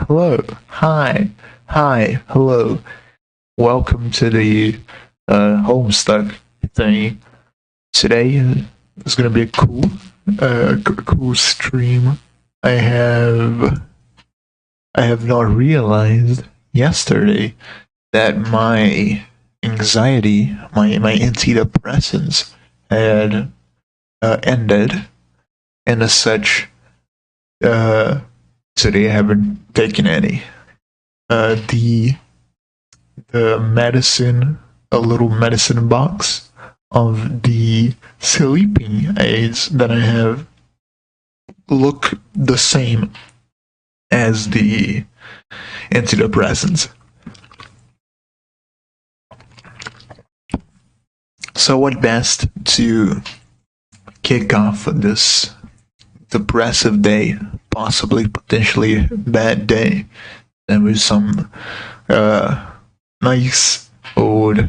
hello, hi, hello. Welcome to the homestuck thing. Today is gonna be a cool stream. I have not realized yesterday that my anxiety, my antidepressants had ended, and as such, today I haven't taken any. The medicine, a little medicine box of the sleeping aids that I have look the same as the antidepressants. So what best to kick off this depressive day, possibly potentially bad day, than with some nice old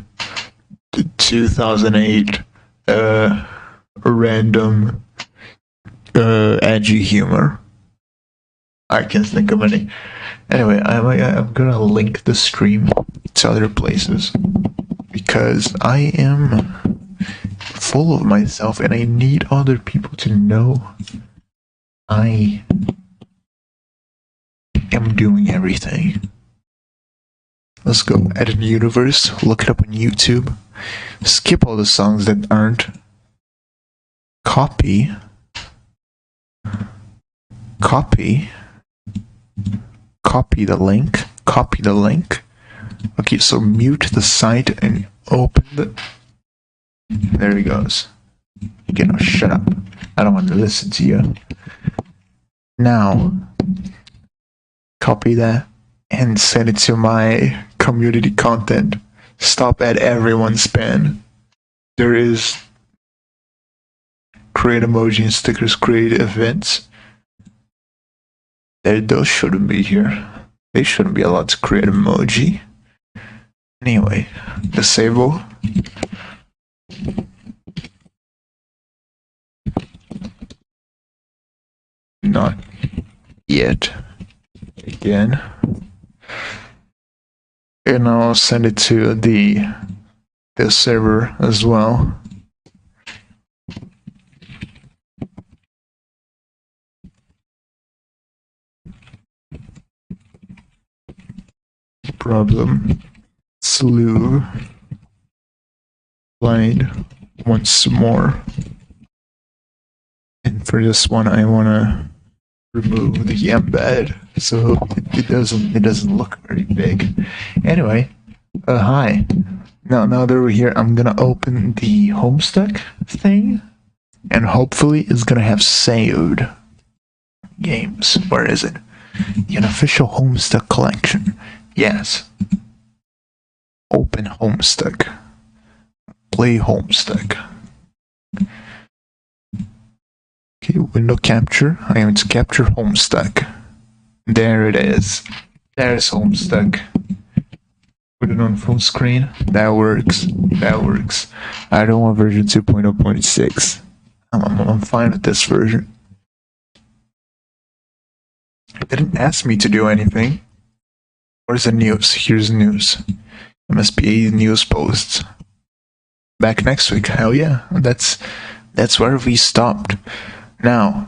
2008 random edgy humor. I can't think of any. Anyway, I'm gonna link the stream to other places because I am full of myself and I need other people to know I am doing everything. Let's go aeden universe, look it up on YouTube, skip all the songs that aren't, copy, copy the link. Okay, so mute the site and open the. There he goes. Okay, now shut up. I don't want to listen to you. Now, copy that and send it to my community content. Stop at everyone's span. There is create emoji and stickers, create events. Those shouldn't be here. They shouldn't be allowed to create emoji. Anyway, disable. Not yet. Again. And I'll send it to the server as well. Problem. Sleuth. Played once more. And for this one, I want to remove the embed so it doesn't look very big. Anyway, hi. Now that we're here, I'm gonna open the homestuck thing, and hopefully it's gonna have saved games. Where is it? An official homestuck collection. Yes. Open homestuck. Play homestuck. Okay, window capture. I am to capture homestuck. There it is. There's homestuck. Put it on full screen. That works. I don't want version 2.0.6. I'm fine with this version. It didn't ask me to do anything. Where's the news? Here's news. It must be a news post. Back next week. Hell yeah. That's where we stopped. Now,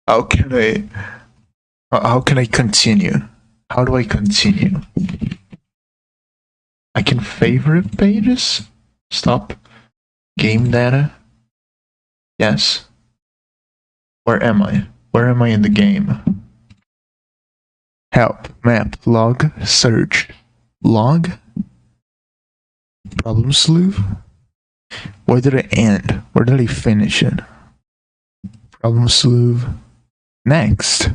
how can I continue? How do I continue? I can favorite pages? Stop. Game data? Yes. Where am I? Where am I in the game? Help, map, log, search. Log? Problem sleuth? Where did it end? Where did I finish it? Problem sleuth. Next.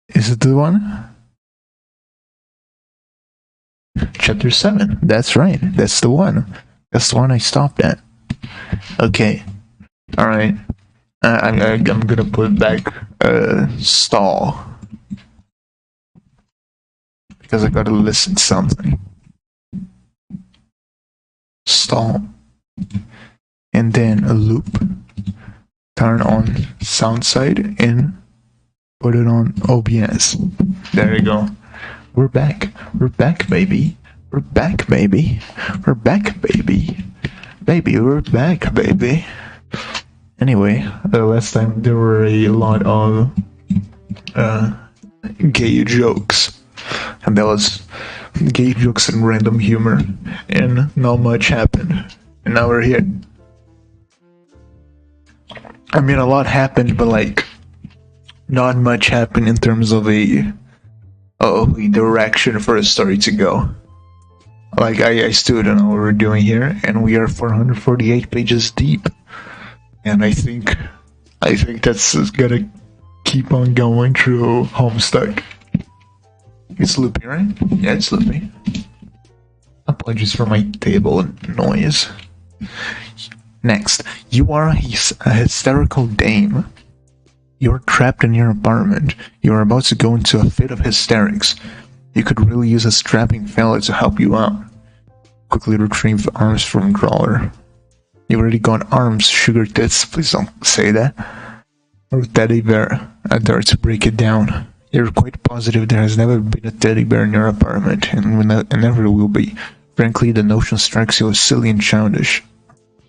Is it the one? Chapter 7. That's right. That's the one. That's the one I stopped at. Okay. Alright. I'm gonna put back stall. Because I gotta listen to something. Stall. And then a loop. Turn on sound side in put it on OBS. There you go. We're back. We're back, baby. We're back, baby. We're back, baby. Baby, we're back, baby. Anyway, last time there were a lot of gay jokes. And that was gay jokes and random humor. And not much happened. And now we're here. I mean, a lot happened, but like, not much happened in terms of a direction for a story to go. Like, I still don't know what we're doing here, and we are 448 pages deep. And I think that's gonna keep on going through Homestuck. It's loopy, right? Yeah, it's loopy. Apologies for my table noise. Next, you are a hysterical dame. You're trapped in your apartment. You are about to go into a fit of hysterics. You could really use a strapping fella to help you out. Quickly retrieve arms from drawer. You already got arms, sugar tits, please don't say that. Or teddy bear. I dare to break it down. You're quite positive there has never been a teddy bear in your apartment, and never will be. Frankly, the notion strikes you as silly and childish.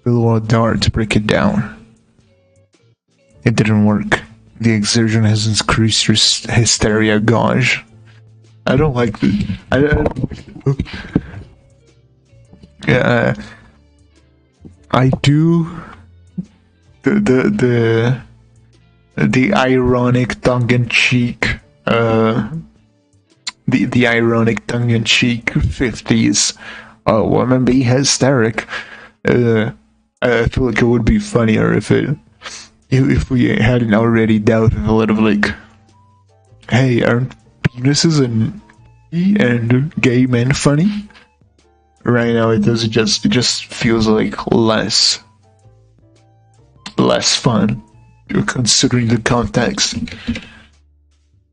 Will dare to break it down. It didn't work. The exertion has increased your hysteria gauge. I don't like this. I don't like this. Yeah, I do the ironic tongue-in-cheek the ironic tongue-in-cheek 50s woman be hysteric. I feel like it would be funnier if we hadn't already dealt with a lot of like, hey, aren't penises and gay men funny? Right now it just feels like less fun considering the context.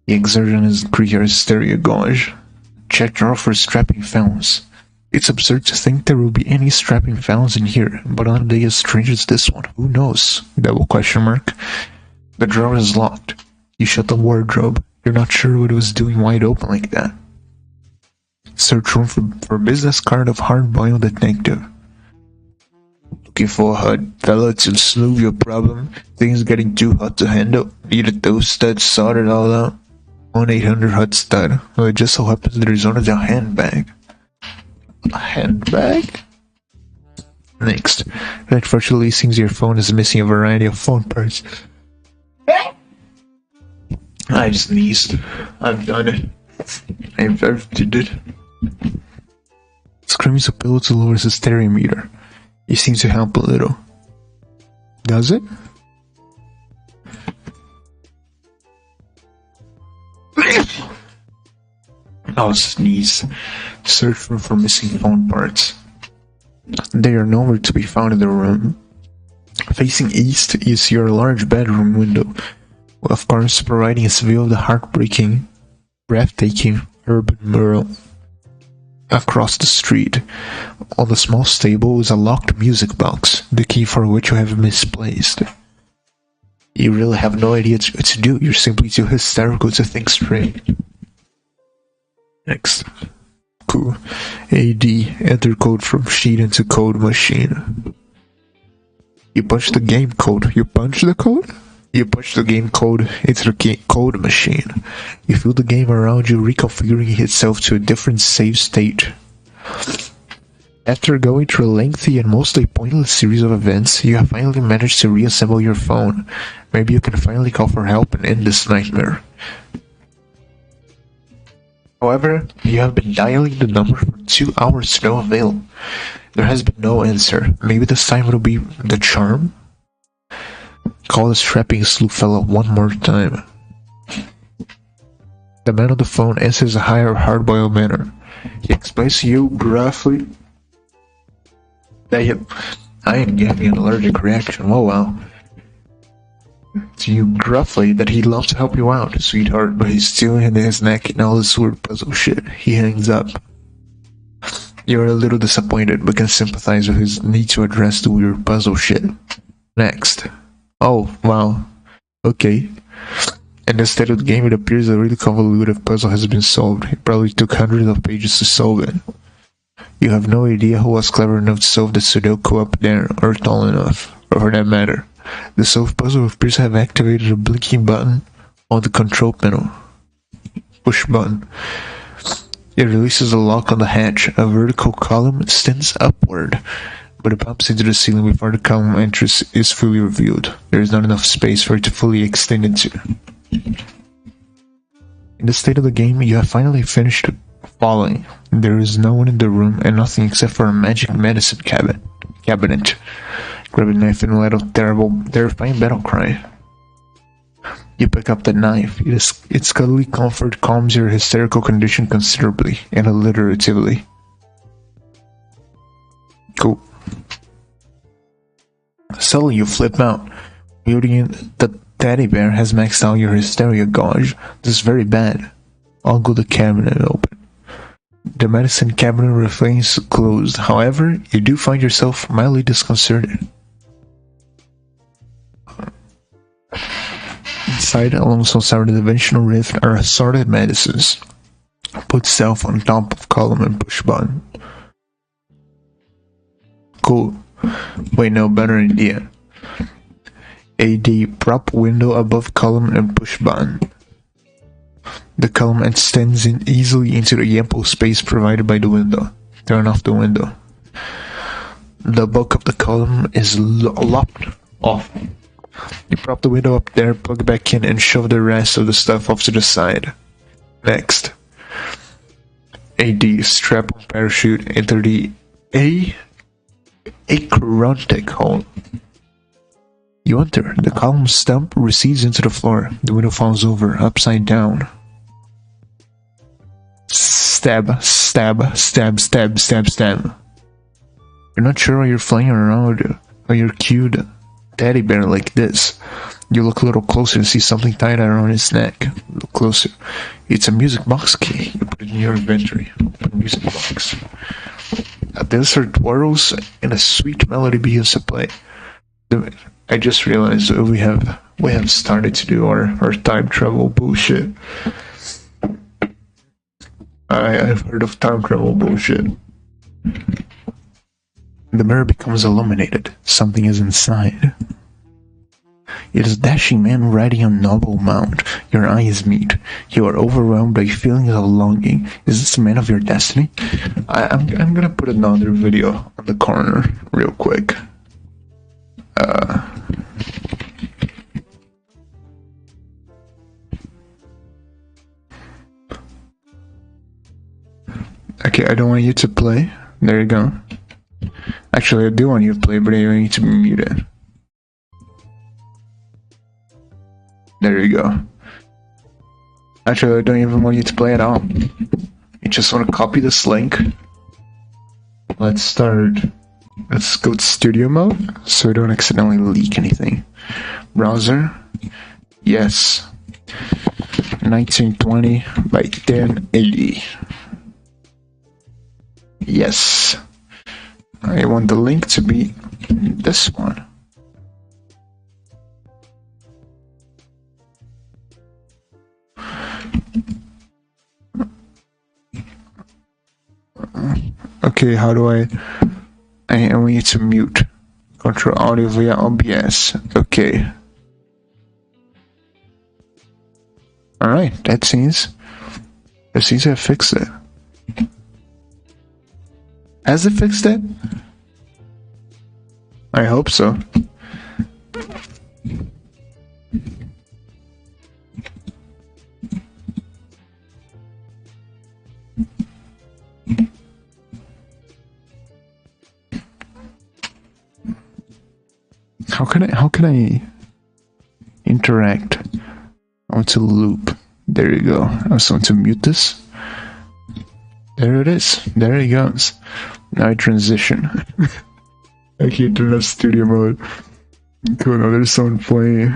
The exertion is your hysteria gauge. Check drawer for strapping felons. It's absurd to think there will be any strapping felons in here, but on a day as strange as this one, who knows? Double question mark. The drawer is locked. You shut the wardrobe. You're not sure what it was doing wide open like that. Search room for business card of hard-boiled detective. Looking for a hot fella to sleuth your problem. Things getting too hot to handle. Need a toast stud, sort it all out. 1-800-HOT-STUD. Well, it just so happens there's only a handbag. A handbag? Next. Unfortunately, it seems your phone is missing a variety of phone parts. I just sneezed. I've done it. I've did it. Screams a pillow to lower the stereometer. It seems to help a little. Does it? I'll sneeze. Search for missing phone parts. They are nowhere to be found in the room. Facing east is your large bedroom window, of course providing a view of the heartbreaking, breathtaking urban mural. Across the street, on the small stable, is a locked music box, the key for which you have misplaced. You really have no idea what to do, you're simply too hysterical to think straight. Next. Cool. AD, enter code from sheet into code machine. You punch the game code. You punch the code? You push the game code into the code machine. You feel the game around you reconfiguring itself to a different save state. After going through a lengthy and mostly pointless series of events, you have finally managed to reassemble your phone. Maybe you can finally call for help and end this nightmare. However, you have been dialing the number for 2 hours to no avail. There has been no answer. Maybe this time it'll be the charm? Call the strapping sleuth fella one more time. The man on the phone answers a hard-boiled manner. He explains to you gruffly that I am getting an allergic reaction. Oh wow. To you gruffly that he'd love to help you out, sweetheart, but he's still in his neck and all this weird puzzle shit. He hangs up. You're a little disappointed, but can sympathize with his need to address the weird puzzle shit. Next. Oh, wow. Okay. In the state of the game, it appears a really convoluted puzzle has been solved. It probably took hundreds of pages to solve it. You have no idea who was clever enough to solve the Sudoku up there, or tall enough, or for that matter. The solved puzzle appears to have activated a blinking button on the control panel. Push button. It releases a lock on the hatch. A vertical column extends upward, but it pops into the ceiling before the column entrance is fully revealed. There is not enough space for it to fully extend into. In the state of the game, you have finally finished falling. There is no one in the room and nothing except for a magic medicine cabinet. Grab a knife and let out terrifying battle cry. You pick up the knife. Its cuddly comfort calms your hysterical condition considerably and alliteratively. Cool. Suddenly you flip out. Wielding the teddy bear has maxed out your hysteria gauge. This is very bad. I'll go the cabinet open. The medicine cabinet remains closed. However, you do find yourself mildly disconcerted. Inside, alongside the dimensional rift, are assorted medicines. Put stealth on top of column and push button. Cool. Wait, no, better idea. AD prop window above column and push button. The column extends in easily into the ample space provided by the window. Turn off the window. The bulk of the column is lopped off. You prop the window up there, plug it back in, and shove the rest of the stuff off to the side. Next. AD strap on parachute, enter the acrontic hole. You enter. The column stump recedes into the floor. The window falls over, upside down. Stab, stab, stab, stab, stab, stab. You're not sure why you're flying around on your cute teddy bear like this. You look a little closer and see something tied around his neck. Look closer. It's a music box key. You put it in your inventory. Open music box. A dancer twirls and a sweet melody begins to play. I just realized we have started to do our time travel bullshit. I've heard of time travel bullshit. The mirror becomes illuminated. Something is inside. It is a dashing man riding a noble mount. Your eyes meet. You are overwhelmed by feelings of longing. Is this the man of your destiny? I'm gonna put another video on the corner real quick. Okay, I don't want you to play. There you go. Actually, I do want you to play, but I need to be muted. There you go. Actually, I don't even want you to play at all. You just want to copy this link. Let's start. Let's go to studio mode, so we don't accidentally leak anything. Browser. Yes. 1920 by 1080. Yes. I want the link to be this one. Okay, how do I need to mute. Control audio via OBS. Okay. Alright, that seems I fixed it. Has it fixed it? I hope so. How can I interact? I want to loop. There you go. I also want to mute this. There it is. There it goes. Now I transition. I can't turn off studio mode. Cool, now there's someone playing.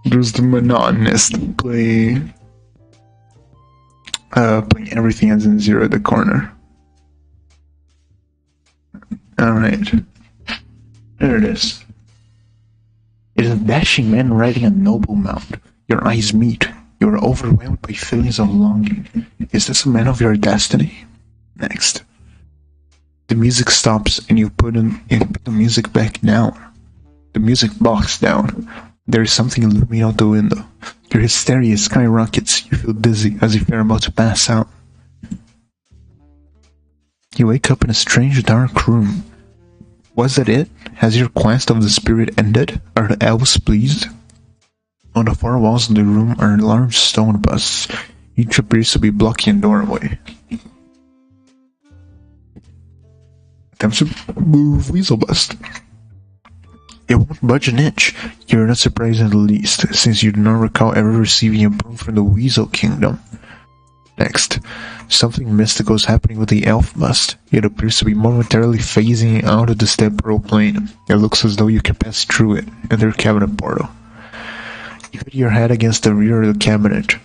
There's the monotonous playing everything as in zero at the corner. Alright. There it is. It is a dashing man riding a noble mount. Your eyes meet. You are overwhelmed by feelings of longing. Is this a man of your destiny? Next. The music stops and you put the music back down. The music box down. There is something looming out the window. Your hysteria skyrockets. You feel dizzy as if you're about to pass out. You wake up in a strange dark room. Was that it? Has your quest of the spirit ended? Are the elves pleased? On the far walls of the room are large stone busts. Each appears to be blocking a doorway. Time to move Weasel Bust. It won't budge an inch. You're not surprised in the least, since you do not recall ever receiving a boon from the Weasel Kingdom. Next, something mystical is happening with the elf bust. It appears to be momentarily phasing out of the temporal plane. It looks as though you can pass through it, enter cabinet portal. You hit your head against the rear of the cabinet,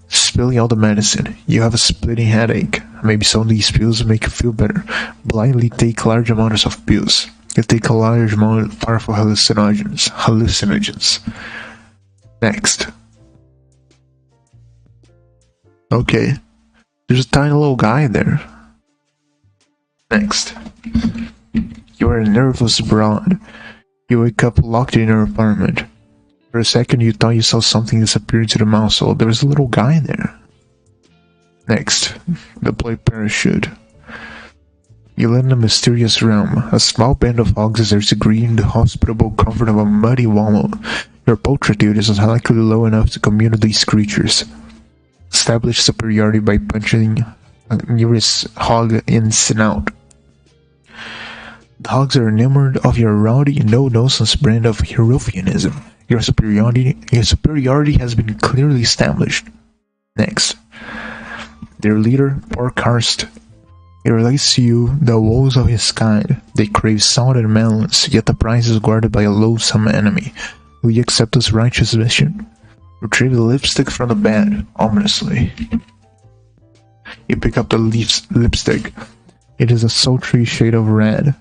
spilling all the medicine. You have a splitting headache. Maybe some of these pills make you feel better. Blindly take large amounts of pills. You take a large amount of powerful hallucinogens. Next. Okay. There's a tiny little guy there. Next. You are a nervous broad. You wake up locked in your apartment. For a second you thought you saw something disappear into the mouse hole. There was a little guy there. Next. Deploy parachute. You land in a mysterious realm. A small band of hogs is there to greet the hospitable comfort of a muddy wallow. Your pulchritude is likely low enough to commune with these creatures. Establish superiority by punching nearest hog in snout. The hogs are enamored of your rowdy, no-nonsense brand of Herofianism. Your superiority has been clearly established. Next. Their leader, Porkhurst, he relates to you the woes of his kind. They crave salt and melons, yet the prize is guarded by a loathsome enemy. Will you accept this righteous mission? Retrieve the lipstick from the bed, ominously. You pick up the lipstick. It is a sultry shade of red.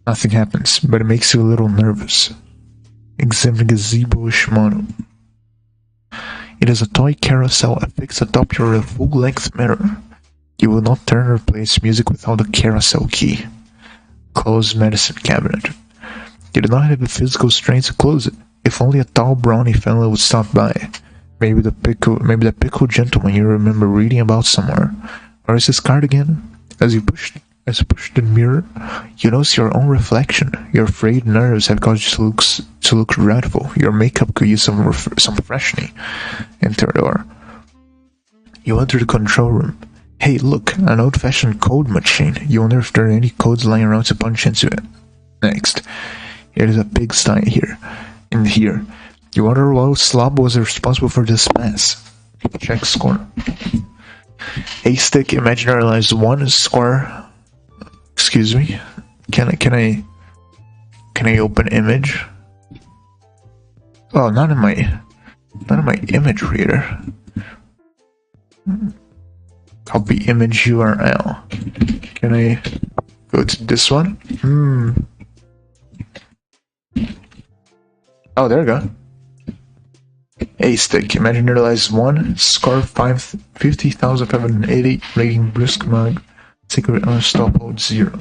Nothing happens, but it makes you a little nervous. Examine gazebo-ish model. It is a toy carousel affixed atop your full-length mirror. You will not turn or play its music without the carousel key. Close medicine cabinet. You do not have the physical strength to close it. If only a tall brawny fellow would stop by. Maybe the pickle gentleman you remember reading about somewhere. Or is his card again? As you push the mirror, you notice your own reflection. Your frayed nerves have caused you to look dreadful. Your makeup could use some freshening. Enter the door. You enter the control room. Hey, look, an old-fashioned code machine. You wonder if there are any codes lying around to punch into it. Next, it is a pigsty here. In here, you wonder what slob was responsible for this mess. Check score. A stick imaginary lives 1 score. Excuse me. Can I open image? Oh, not in my image reader. Copy image URL. Can I go to this one? Oh, there we go. A stick, imaginary lives 1, score 50,580, rating brisk mug, secret unstoppable 0.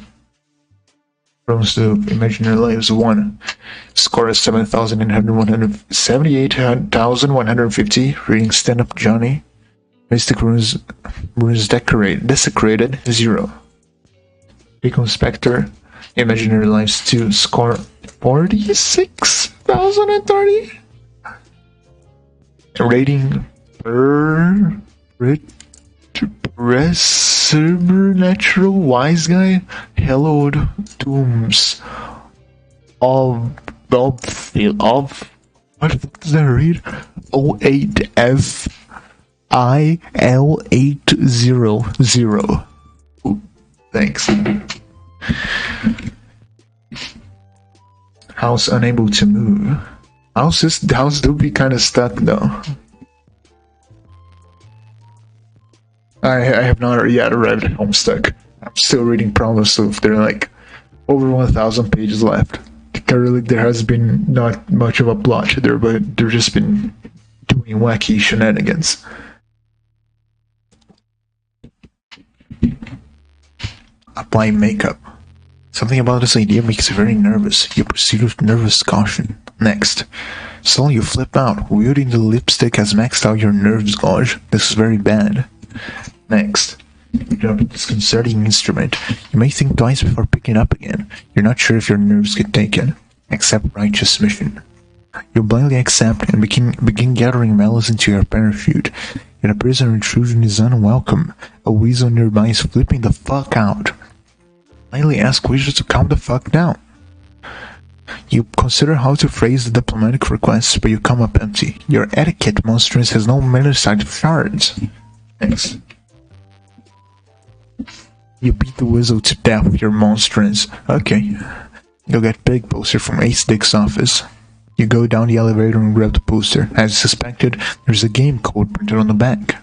Bronze to imaginary lives 1, score is 78,150, rating stand up Johnny, mystic runes desecrated 0. Pickle Spectre, imaginary lives 2, score 46,030. Rating supernatural wise guy. Hallowed dooms of what does that read? 08FIL800. Ooh, thanks. House unable to move. The house do be kind of stuck though. I have not yet arrived at Homestuck. I'm still reading Problem Sleuth. There are like over 1,000 pages left. Currently, there has been not much of a plot there, but they've just been doing pulling wacky shenanigans. Apply makeup. Something about this idea makes you very nervous. You proceed with nervous caution. Next. Suddenly you flip out, wielding the lipstick has maxed out your nerves gauge. This is very bad. Next. You drop a disconcerting instrument. You may think twice before picking it up again. You're not sure if your nerves can take it. Accept righteous mission. You blindly accept and begin gathering melons into your parachute. It appears an intrusion is unwelcome. A weasel nearby is flipping the fuck out. Finally ask Wizard to calm the fuck down. You consider how to phrase the diplomatic request, but you come up empty. Your etiquette monstrance has no side of shards. Next. You beat the Weasel to death with your monstrance. Okay. You get big poster from Ace Dick's office. You go down the elevator and grab the poster. As suspected, there's a game code printed on the back.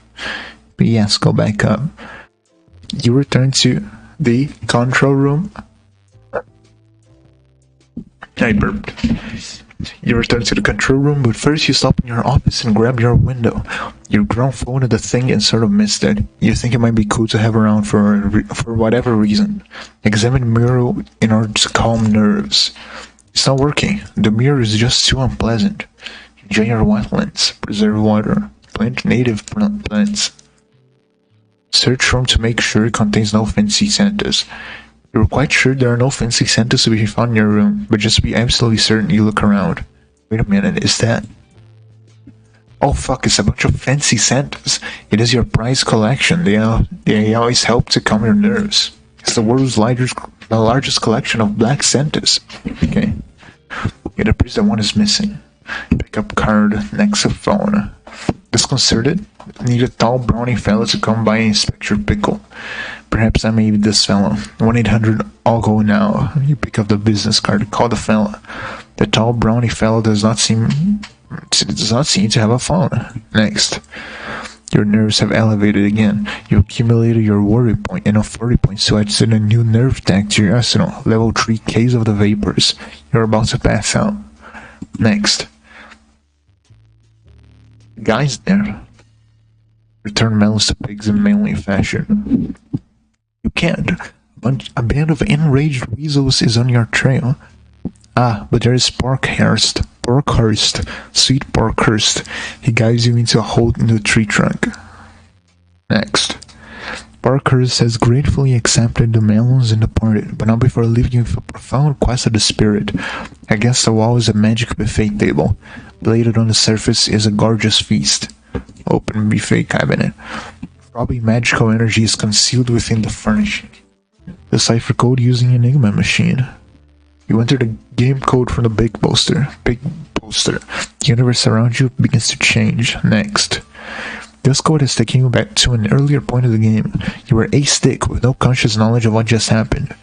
P.S. Go back up. You return to the control room. I burped. You return to the control room, but first you stop in your office and grab your window. Your ground phone at the thing and sort of missed it. You think it might be cool to have around for whatever reason. Examine the mirror in order to calm nerves. It's not working. The mirror is just too unpleasant. Enjoy your wetlands. Preserve water. Plant native plants. Search room to make sure it contains no fancy Santas. You're quite sure there are no fancy Santas to be found in your room, but just be absolutely certain you look around. Wait a minute, is that... Oh fuck, it's a bunch of fancy Santas. It is your prize collection. They always help to calm your nerves. It's the world's largest collection of black Santas. Okay. It appears that one is missing. Pick up card, next phone. Disconcerted, need a tall brawny fellow to come by and inspect your pickle. Perhaps I may be this fellow. 1-800, I'll go now. You pick up the business card, call the fellow. The tall brawny fellow does not seem to have a phone. Next. Your nerves have elevated again. You accumulated your worry point and a 40 points, so add a new nerve tag to your arsenal. Level 3 case of the vapors. You're about to pass out. Next. Guys there. Return melons to pigs in manly fashion. You can't. A band of enraged weasels is on your trail. Ah, but there is Parkhurst, sweet Parkhurst. He guides you into a hole in the tree trunk. Next. Parkhurst has gratefully accepted the melons and departed, but not before leaving you with a profound quest of the spirit. Against the wall is a magic buffet table. Bladed on the surface is a gorgeous feast. Open buffet cabinet. Probably magical energy is concealed within the furnishing. Decipher code using Enigma machine. You enter the game code from the big poster. The universe around you begins to change. Next. This code is taking you back to an earlier point of the game. You were a stick with no conscious knowledge of what just happened.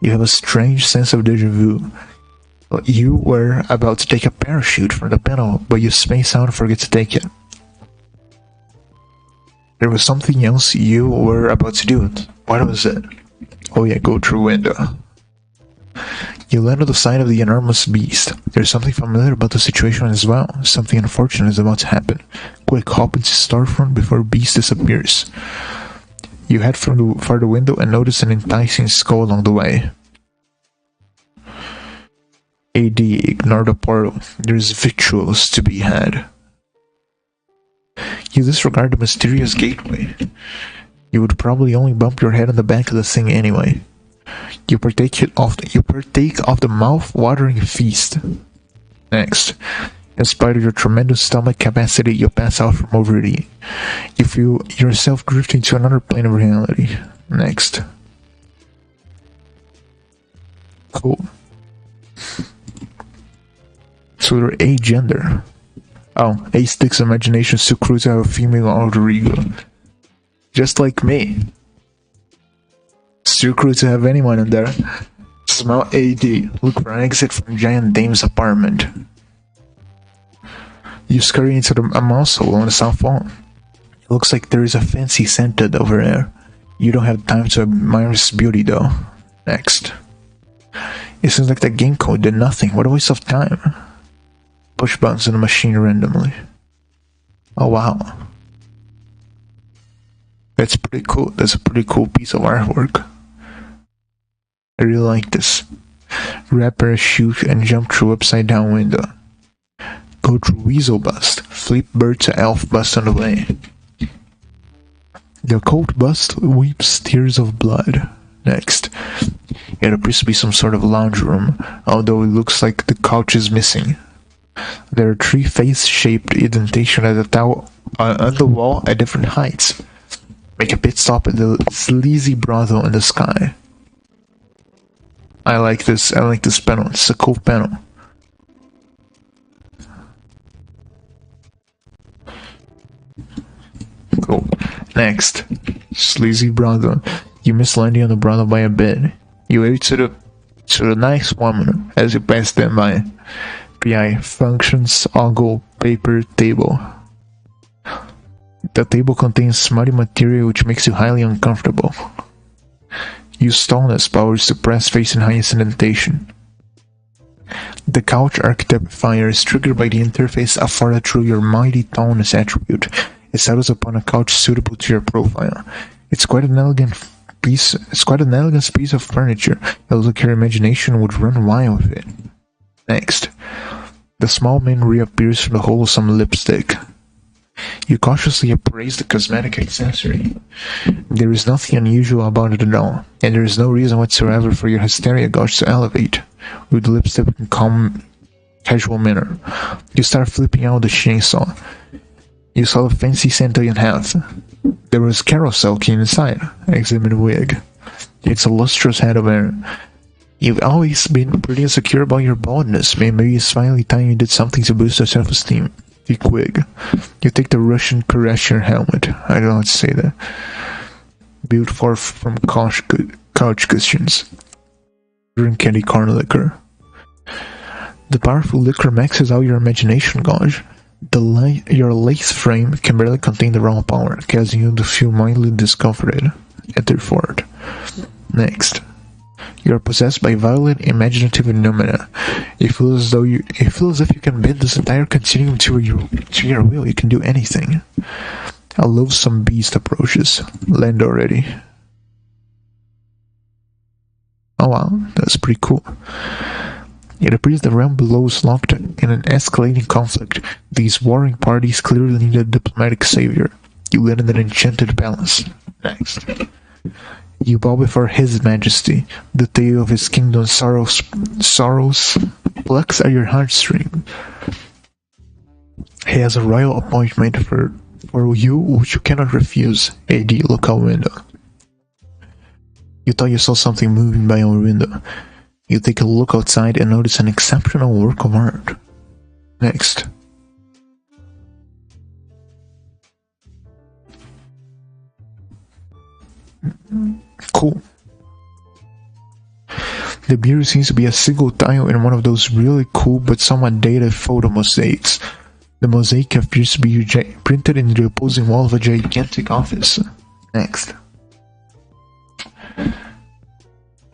You have a strange sense of deja vu. You were about to take a parachute from the panel, but you space out and forget to take it. There was something else you were about to do. What was it? Oh yeah, go through window. You land on the side of the enormous beast. There's something familiar about the situation as well. Something unfortunate is about to happen. Quick, hop into storefront before beast disappears. You head for the window and notice an enticing skull along the way. AD, ignore the portal. There's victuals to be had. You disregard the mysterious gateway. You would probably only bump your head on the back of the thing anyway. You partake of the mouth-watering feast. Next. In spite of your tremendous stomach capacity, you pass out from overeating. You feel yourself drifting to another plane of reality. Next. Cool. So they're agender. Oh, A-Stick's imagination is too cruel to have a female alter ego. Just like me. It's too cruel to have anyone in there. Smell AD. Look for an exit from Giant Dame's apartment. You scurry into a mouse hole on the south wall. It looks like there is a fancy scented over there. You don't have time to admire its beauty though. Next. It seems like that game code did nothing. What a waste of time. Push buttons in the machine randomly. Oh wow. That's pretty cool. That's a pretty cool piece of artwork. I really like this. Grab parachute and jump through upside down window. Go through weasel bust. Flip bird to elf bust on the way. The occult bust weeps tears of blood. Next. It appears to be some sort of lounge room, although it looks like the couch is missing. There are 3 face-shaped indentations on the wall at different heights. Make a pit stop at the sleazy brothel in the sky. I like this panel. It's a cool panel. Cool. Next. Sleazy brothel. You miss landing on the brothel by a bit. You wave to the nice woman as you pass them by. PI functions ogle paper table. The table contains smutty material which makes you highly uncomfortable. Use stallness powers to press facing highest indentation. The couch archetype fire is triggered by the interface afforded through your mighty tallness attribute. It settles upon a couch suitable to your profile. It's quite an elegant piece of furniture. It looks like your imagination would run wild with it. Next. The small man reappears from the hole of some lipstick. You cautiously appraise the cosmetic accessory. There is nothing unusual about it at all, and there is no reason whatsoever for your hysteria gauge to elevate. With the lipstick in calm, casual manner, you start flipping out the chainsaw. You saw the fancy centurion hat. There was carousel key inside. Examine wig. It's a lustrous head of hair. You've always been pretty insecure about your baldness. Maybe it's finally time you did something to boost your self-esteem. Thick wig. You take the Russian Karasher helmet. I don't know how to say that. Built from couch cushions. Drink candy corn liquor. The powerful liquor maxes out your imagination gauge. Your lace frame can barely contain the raw power, causing you to feel mildly discomforted. Enter forward. Next. You are possessed by violent imaginative phenomena. You feel as if you can bend this entire continuum to your will. You can do anything. A loathsome beast approaches. Land already. Oh wow, that's pretty cool. It appears the realm below is locked in an escalating conflict. These warring parties clearly need a diplomatic savior. You land in an enchanted palace. Next. You bow before His Majesty. The tale of his kingdom's sorrows plucks at your heartstring. He has a royal appointment for you which you cannot refuse. AD, look out window. You thought you saw something moving by your window. You take a look outside and notice an exceptional work of art. Next. Cool. The beer seems to be a single tile in one of those really cool but somewhat dated photo mosaics. The mosaic appears to be printed in the opposing wall of a gigantic office. Next.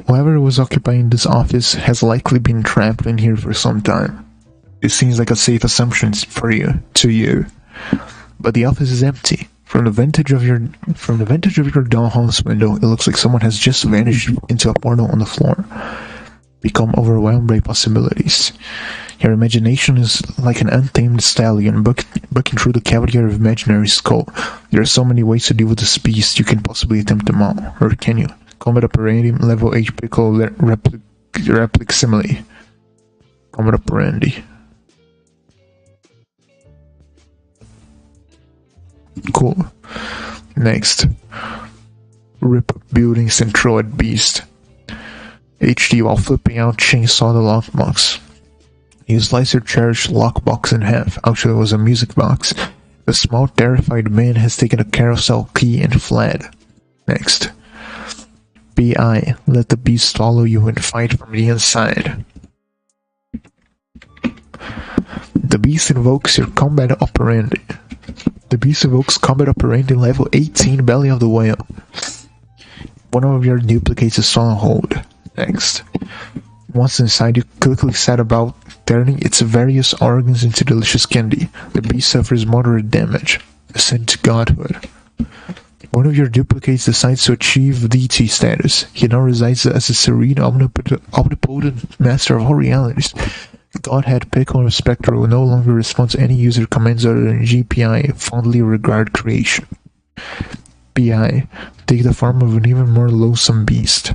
Whoever was occupying this office has likely been trapped in here for some time. It seems like a safe assumption to you. But the office is empty. From the vantage of your dollhouse window, it looks like someone has just vanished into a portal on the floor. Become overwhelmed by possibilities. Your imagination is like an untamed stallion bucking through the cavity of your imaginary skull. There are so many ways to deal with this beast, you can possibly attempt them all. Or can you? Combat operandi, level 8 pickle replic simile. Combat operandi. Cool. Next. Rip buildings and throw at beast. HD while flipping out chainsaw the lockbox. You slice your cherished lockbox in half. Actually, it was a music box. The small terrified man has taken a carousel key and fled. Next. BI. Let the beast swallow you and fight from the inside. The beast invokes your combat operandi. The beast evokes combat operandi level 18 belly of the whale. One of your duplicates is stronghold. Next. Once inside, you quickly set about turning its various organs into delicious candy. The beast suffers moderate damage. Ascend to godhood. One of your duplicates decides to achieve deity status. He now resides as a serene, omnipotent master of all realities. Godhead Pickle Spectre will no longer respond to any user commands other than GPI, fondly regard creation. PI, take the form of an even more loathsome beast.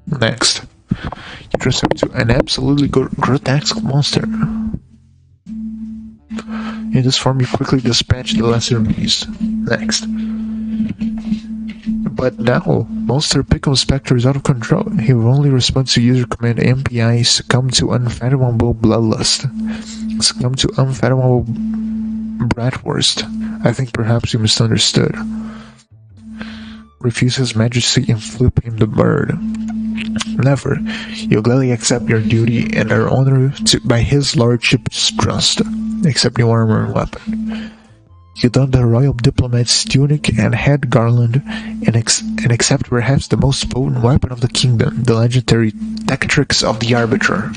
Next, you dress up to an absolutely grotesque monster. In this form, you quickly dispatch the lesser beast. Next. But now, Monster Pickle Spectre is out of control. He will only respond to user command MPI succumb to unfathomable bloodlust. Succumb to unfathomable bratwurst. I think perhaps you misunderstood. Refuse his majesty and flip him the bird. Never. You gladly accept your duty and are honored by his lordship's trust. Accept your armor and weapon. You don the royal diplomat's tunic and head garland and accept perhaps the most potent weapon of the kingdom, the legendary Tectrix of the Arbiter.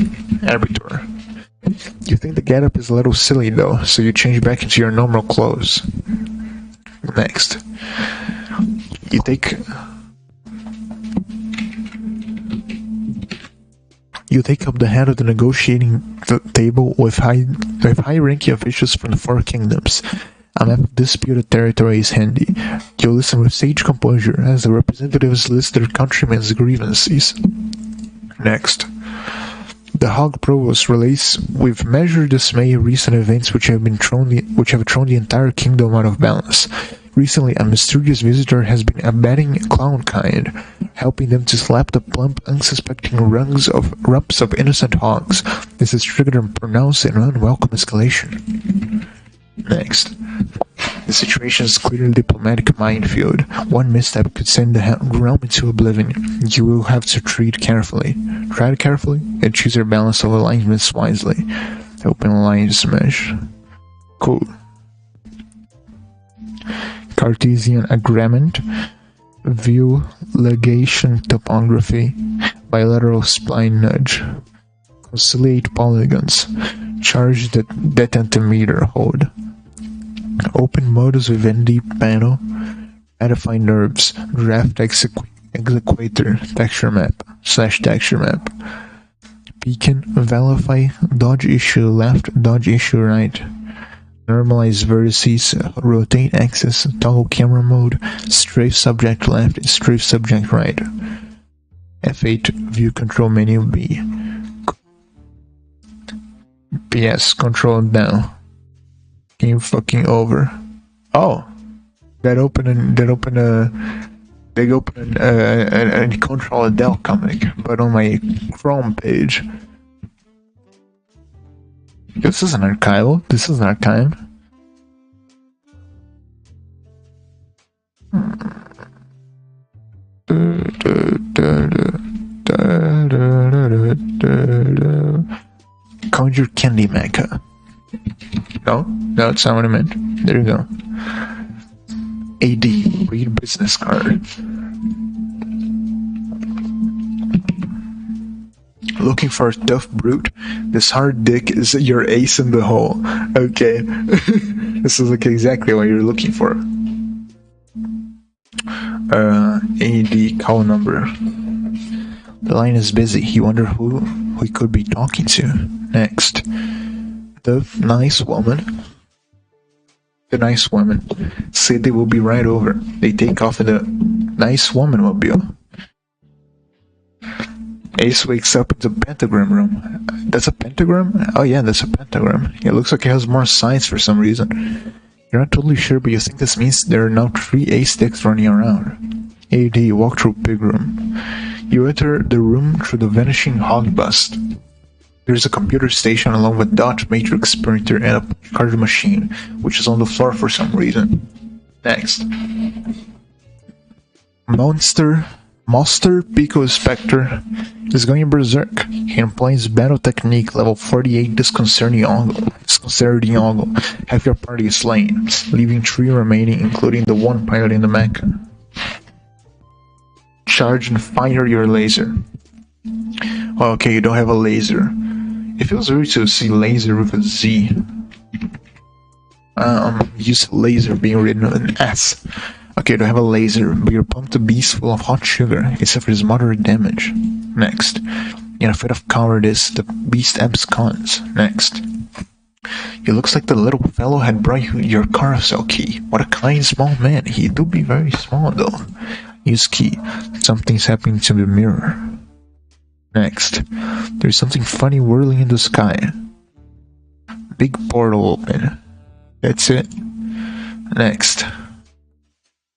You think the getup is a little silly though, so you change back into your normal clothes. Next. You take up the head of the negotiating table with high-ranking officials from the four kingdoms. A map of disputed territory is handy. You listen with sage composure as the representatives list their countrymen's grievances. Next. The Hog Provost relates with measured dismay recent events which have thrown the entire kingdom out of balance. Recently, a mysterious visitor has been abetting clownkind, helping them to slap the plump, unsuspecting rumps of innocent hogs. This has triggered a pronounced and unwelcome escalation. Next. The situation is clearly a diplomatic minefield. One misstep could send the realm into oblivion. You will have to tread carefully. Tread carefully and choose your balance of alignments wisely. Open alliance mesh. Cool. Cartesian agreement. View legation topography. Bilateral spline nudge. Conciliate polygons. Charge the detentimeter hold. Open modus vivendi panel. Edify nerves. Draft exequator texture map /texture map. Beacon validify dodge issue left, dodge issue right. Normalize vertices, rotate axis, toggle camera mode, strafe subject left, strafe subject right. F8 view control menu B. PS control down. Game fucking over. Oh, they open a Control Del comic, but on my Chrome page. This is an archival. This is an archive. Conjure Candy Mecha. No, that's not what I meant. There you go. AD, read business card. Looking for a tough brute? This hard dick is your ace in the hole. Okay. This is like exactly what you're looking for. AD call number. The line is busy. You wonder who we could be talking to. Next. The nice woman said they will be right over. They take off in the nice woman mobile. Ace wakes up in the pentagram room. That's a pentagram? Oh yeah, that's a pentagram. It looks like it has more sides for some reason. You're not totally sure, but you think this means there are now 3 ace sticks running around. AD, walk through big room. You enter the room through the vanishing hog bust. There's a computer station along with dot matrix printer and a card machine, which is on the floor for some reason. Next. Monster Pico Spectre is going berserk. He employs battle technique level 48 disconcerting angle. Half your party is slain, leaving 3 remaining, including the one pilot in the mecha. Charge and fire your laser. Oh, okay, you don't have a laser. It feels weird to see laser with a Z. I'm used to laser being written with an S. Okay, you don't have a laser, but you're pumped a beast full of hot sugar. It suffers moderate damage. Next. In a fit of cowardice, the beast absconds. Next. It looks like the little fellow had brought you your carousel key. What a kind small man. He do be very small though. Use key. Something's happening to the mirror. Next. There's something funny whirling in the sky. Big portal open. That's it. Next.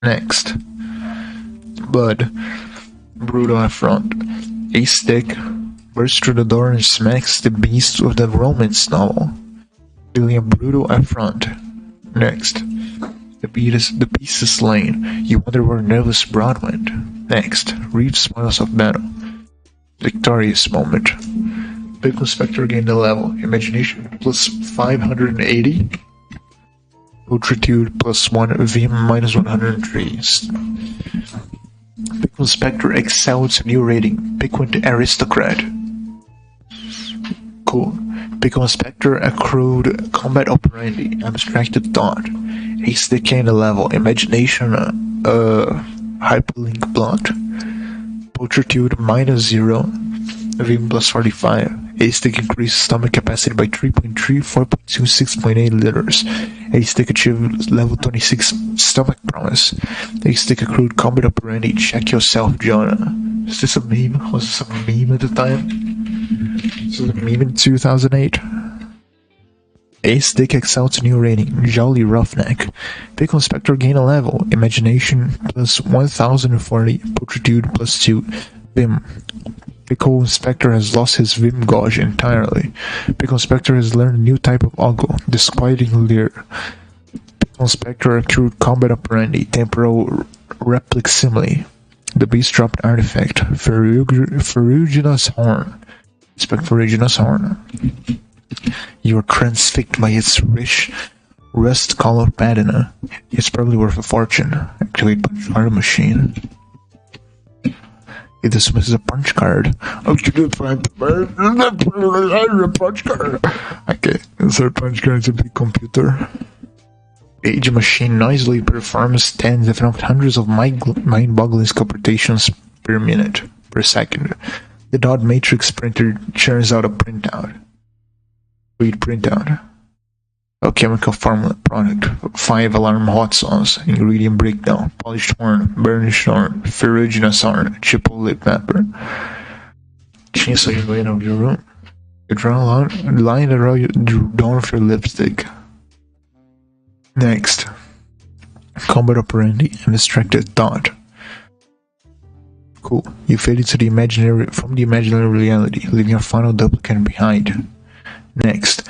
Next. Blood. Brutal affront. A stick bursts through the door and smacks the beast with the romance novel, dealing a brutal affront. Next. The beast is slain. You wonder where nervous Broad went. Next. Reeve smiles of battle. Victorious moment. Big Inspector gained a level. Imagination plus 580. Pulchritude plus 1. Vim minus 103. Big Inspector excels new rating. Piquant Aristocrat. Cool. Big Inspector accrued combat operandi. Abstracted thought. Ace gained a level. Imagination hyperlink blot. Pulchritude minus 0. Vim plus 45. A-Stick increased stomach capacity by 3.3, 4.2, 6.8 liters. A-Stick achieved level 26 stomach promise. A-Stick accrued combat operandi. Check yourself, Jonah. Is this a meme? Was this a meme at the time? This was a meme in 2008. A-Stick excels new rating. Jolly Roughneck. Big Inspector gain a level. Imagination plus 1040. Pulchritude plus 2. Vim. Pickle Inspector has lost his Vim gauge entirely. Pickle Inspector has learned a new type of ogle, Disquieting Leer. Pickle Inspector accrued combat operandi, Temporal Replic Simile. The beast dropped artifact, Ferruginous Horn. Inspect Ferruginous Horn. You are transfixed by its rich, rust-colored patina. It's probably worth a fortune. Activate punch card machine. It dismisses a punch card. Oh, you did find the punch card. Okay, insert punch card into the computer. Age machine noisily performs tens, if not hundreds, of mind-boggling computations per second. The dot matrix printer churns out a printout. Read printout. A chemical formula product. 5 alarm hot sauce. Ingredient breakdown. Polished horn. Burnished horn. Ferruginous horn. Chipotle pepper. Chainsaw your way out of your room. You draw a line around the door of your lipstick. Next. Combat operandi and distracted thought. Cool. You fade into the imaginary reality, leaving your final duplicate behind. Next.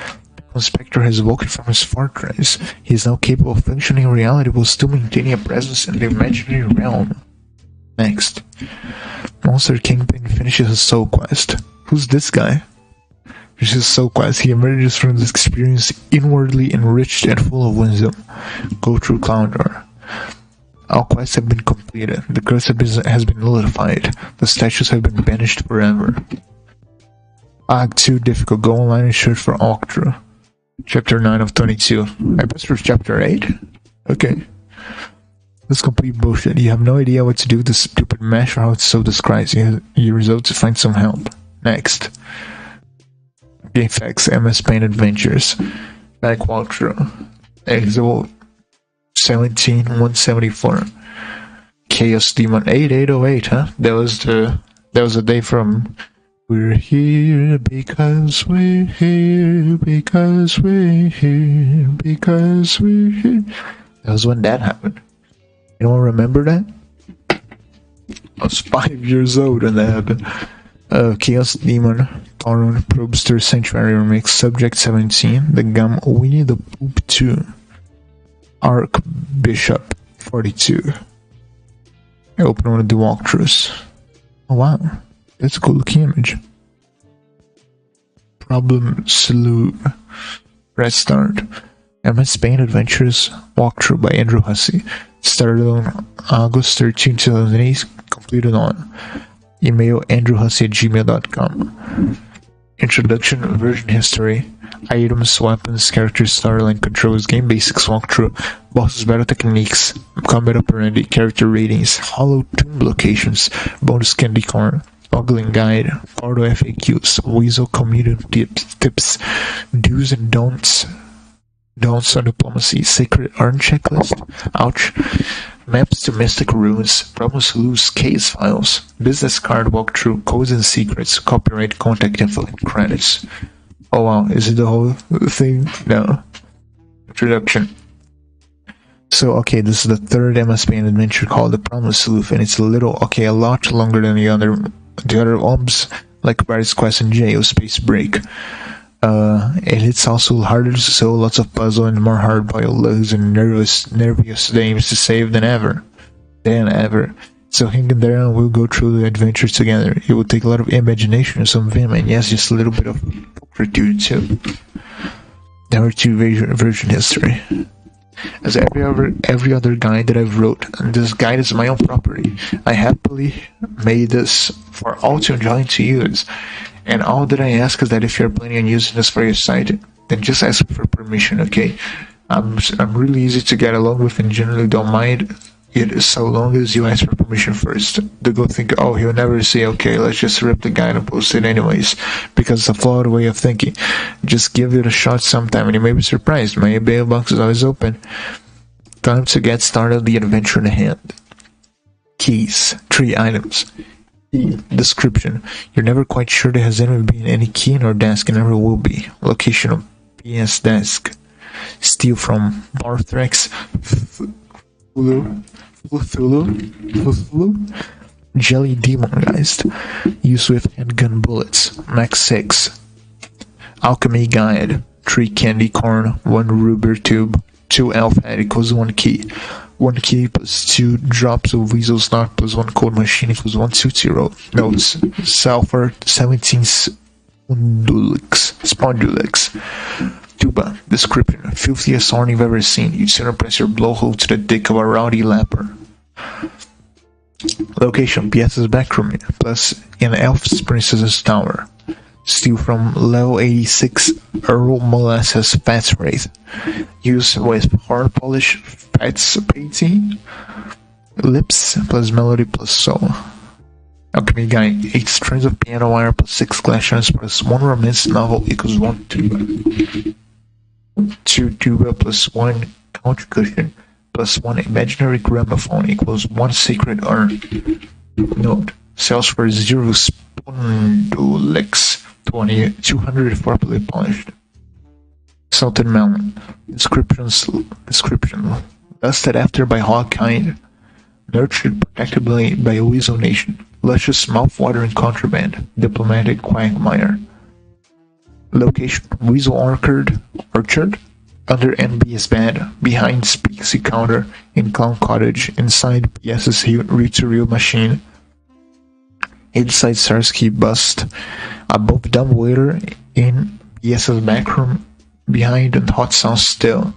Inspector has woken from his fortress. He is now capable of functioning in reality while still maintaining a presence in the imaginary realm. Next. Monster Kingpin finishes his soul quest. Who's this guy? Finishes his soul quest. He emerges from this experience inwardly enriched and full of wisdom. Go through Clown Door. All quests have been completed. The curse has been nullified. The statues have been banished forever. Act 2 difficult. Go online and search for walkthrough. Chapter 9 of 22. I passed through chapter 8? Okay. That's complete bullshit. You have no idea what to do with this stupid mesh or how it's so describes. You result to find some help. Next. GameFAQs MS Paint Adventures. Back walkthrough. Exo 17174. Chaos Demon 8808, huh? That was the day from We're here because we're here, because we're here, because we're here. That was when that happened. Anyone remember that? I was 5 years old when that happened. Chaos Demon, Torun, Probster, Sanctuary Remix, Subject 17, The Gum, Winnie the Pooh 2, Archbishop 42. I open one of the walkthroughs. Oh wow. That's a cool looking image. Problem Sleuth. Press start. MS Paint Adventures walkthrough by Andrew Hussey. Started on August 13, 2008. Completed on Email andrewhussey@gmail.com. Introduction, version history, items, weapons, characters, storyline, controls, game basics walkthrough, bosses, battle techniques, combat operandi, character ratings, hollow tomb locations, bonus candy corn, ogling guide, Portal FAQs, Weasel community tips, do's and don'ts on diplomacy, sacred urn checklist, ouch, maps to mystic ruins, problems loose case files, business card walkthrough, codes and secrets, copyright, contact info, and credits. Oh wow, is it the whole thing? No. Introduction. So okay, this is the third MSPN adventure called The Promised Sleuth, and it's a lot longer than the other ones, like Paradise Quest and Jail Space Break. And it's also harder to solve, lots of puzzle and more hard-boiled lugs and nervous dames to save than ever. So hang in there and we'll go through the adventure together. It will take a lot of imagination and some vim, and yes, just a little bit of fortitude too. Number 2, version history. As every other guide that I've wrote, and this guide is my own property. I happily made this for all to enjoy and to use. And all that I ask is that if you're planning on using this for your site, then just ask for permission, okay? I'm really easy to get along with and generally don't mind it so long as you ask for permission first. They go think, oh, he'll never say, okay, let's just rip the guide and post it anyways, because it's a flawed way of thinking. Just give it a shot sometime and you may be surprised. My mailbox is always open. Time to get started the adventure in hand. Keys, 3 items. Description. You're never quite sure there has ever been any key in our desk and never will be. Location of PS desk. Steal from Barthrex, Cthulhu, Jelly Demongeist. Use with handgun bullets. Max 6. Alchemy guide. 3 candy corn, 1 rubber tube, 2 elf head equals 1 key. 1 key plus 2 drops of weasel snot plus 1 cold machine equals 1 2-0. Notes. Sulfur 17 spondulix. Tuba. Description. Filthiest horn you've ever seen. You'd sooner press your blowhole to the dick of a rowdy lapper. Location. PS's backroom plus an elf's princess's tower. Steal from level 86 Earl Molasses Fats Wraith. Use with hard polish, fats painting, lips plus melody plus soul. Alchemy guide. 8 strands of piano wire plus 6 glass shards plus 1 romance novel equals 1 tuba. 2 tuba plus 1 couch cushion plus 1 imaginary gramophone equals 1 sacred urn. Note. Sells for 0 spondulix. 200 properly polished. Salted melon. Description. Lusted after by hogkind. Nurtured protectively by a weasel nation. Luscious mouth-watering contraband. Diplomatic quagmire. Location. Weasel orchard. Under NB's bed. Behind Speaksy counter. In Clown Cottage. Inside PS's reel-to-reel machine. Inside Sarsky bust. Above dumbwaiter in PS's backroom. Behind hot sauce still.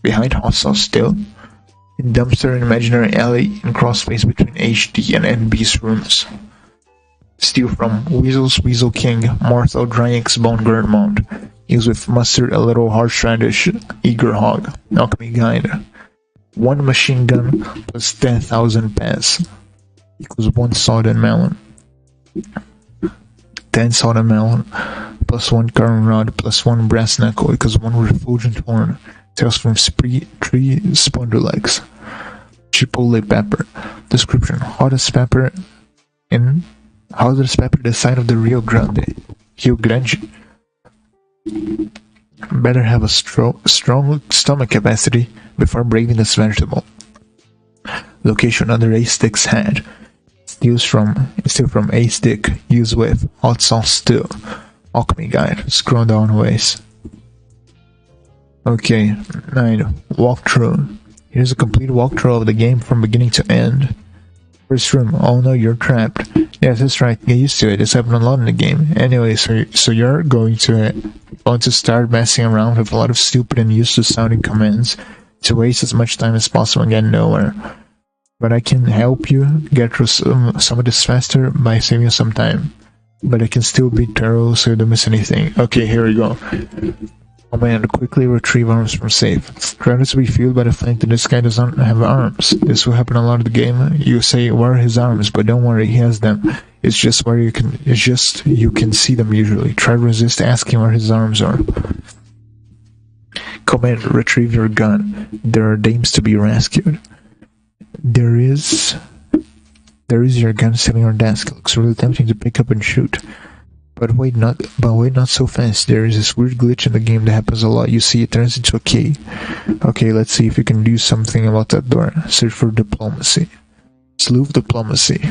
In dumpster in imaginary alley in crossface between HD and NB's rooms. Steal from Weasel's Weasel King, Martha O'Drynick's Bone Gurmont. Use with mustard, a little horseradish, eager hog. Alchemy guide. 1 machine gun plus 10,000 pence equals 1 sodden melon. 10 sodden melon plus 1 current rod plus 1 brass knuckle equals 1 refulgent horn. Tails from 3 spondylix. Chipotle pepper. Description. Hottest pepper the side of the Rio Grande. Better have a strong stomach capacity before braving this vegetable. Location under a stick's head. Steal from a stick. Use with hot sauce still. Alchemy guide. Scroll down ways. Okay, 9. Walkthrough. Here's a complete walkthrough of the game from beginning to end. First room. Oh no, you're trapped. Yes, that's right. Get used to it. It's happened a lot in the game. Anyway, so you're going to start messing around with a lot of stupid and useless sounding commands to waste as much time as possible and get nowhere. but I can help you get through some of this faster by saving you some time. But I can still be thorough so you don't miss anything. Okay, here we go. Command, quickly retrieve arms from safe. Credits will be fueled by the fact that this guy doesn't have arms. This will happen a lot of the game. You say, where are his arms? But don't worry, he has them. It's just you can see them usually. Try to resist asking where his arms are. Command, retrieve your gun. There are dames to be rescued. There is your gun sitting on your desk. It looks really tempting to pick up and shoot. But wait not so fast. There is this weird glitch in the game that happens a lot. You see, it turns into a key. Okay, let's see if you can do something about that door. Search for diplomacy. Sleuth diplomacy.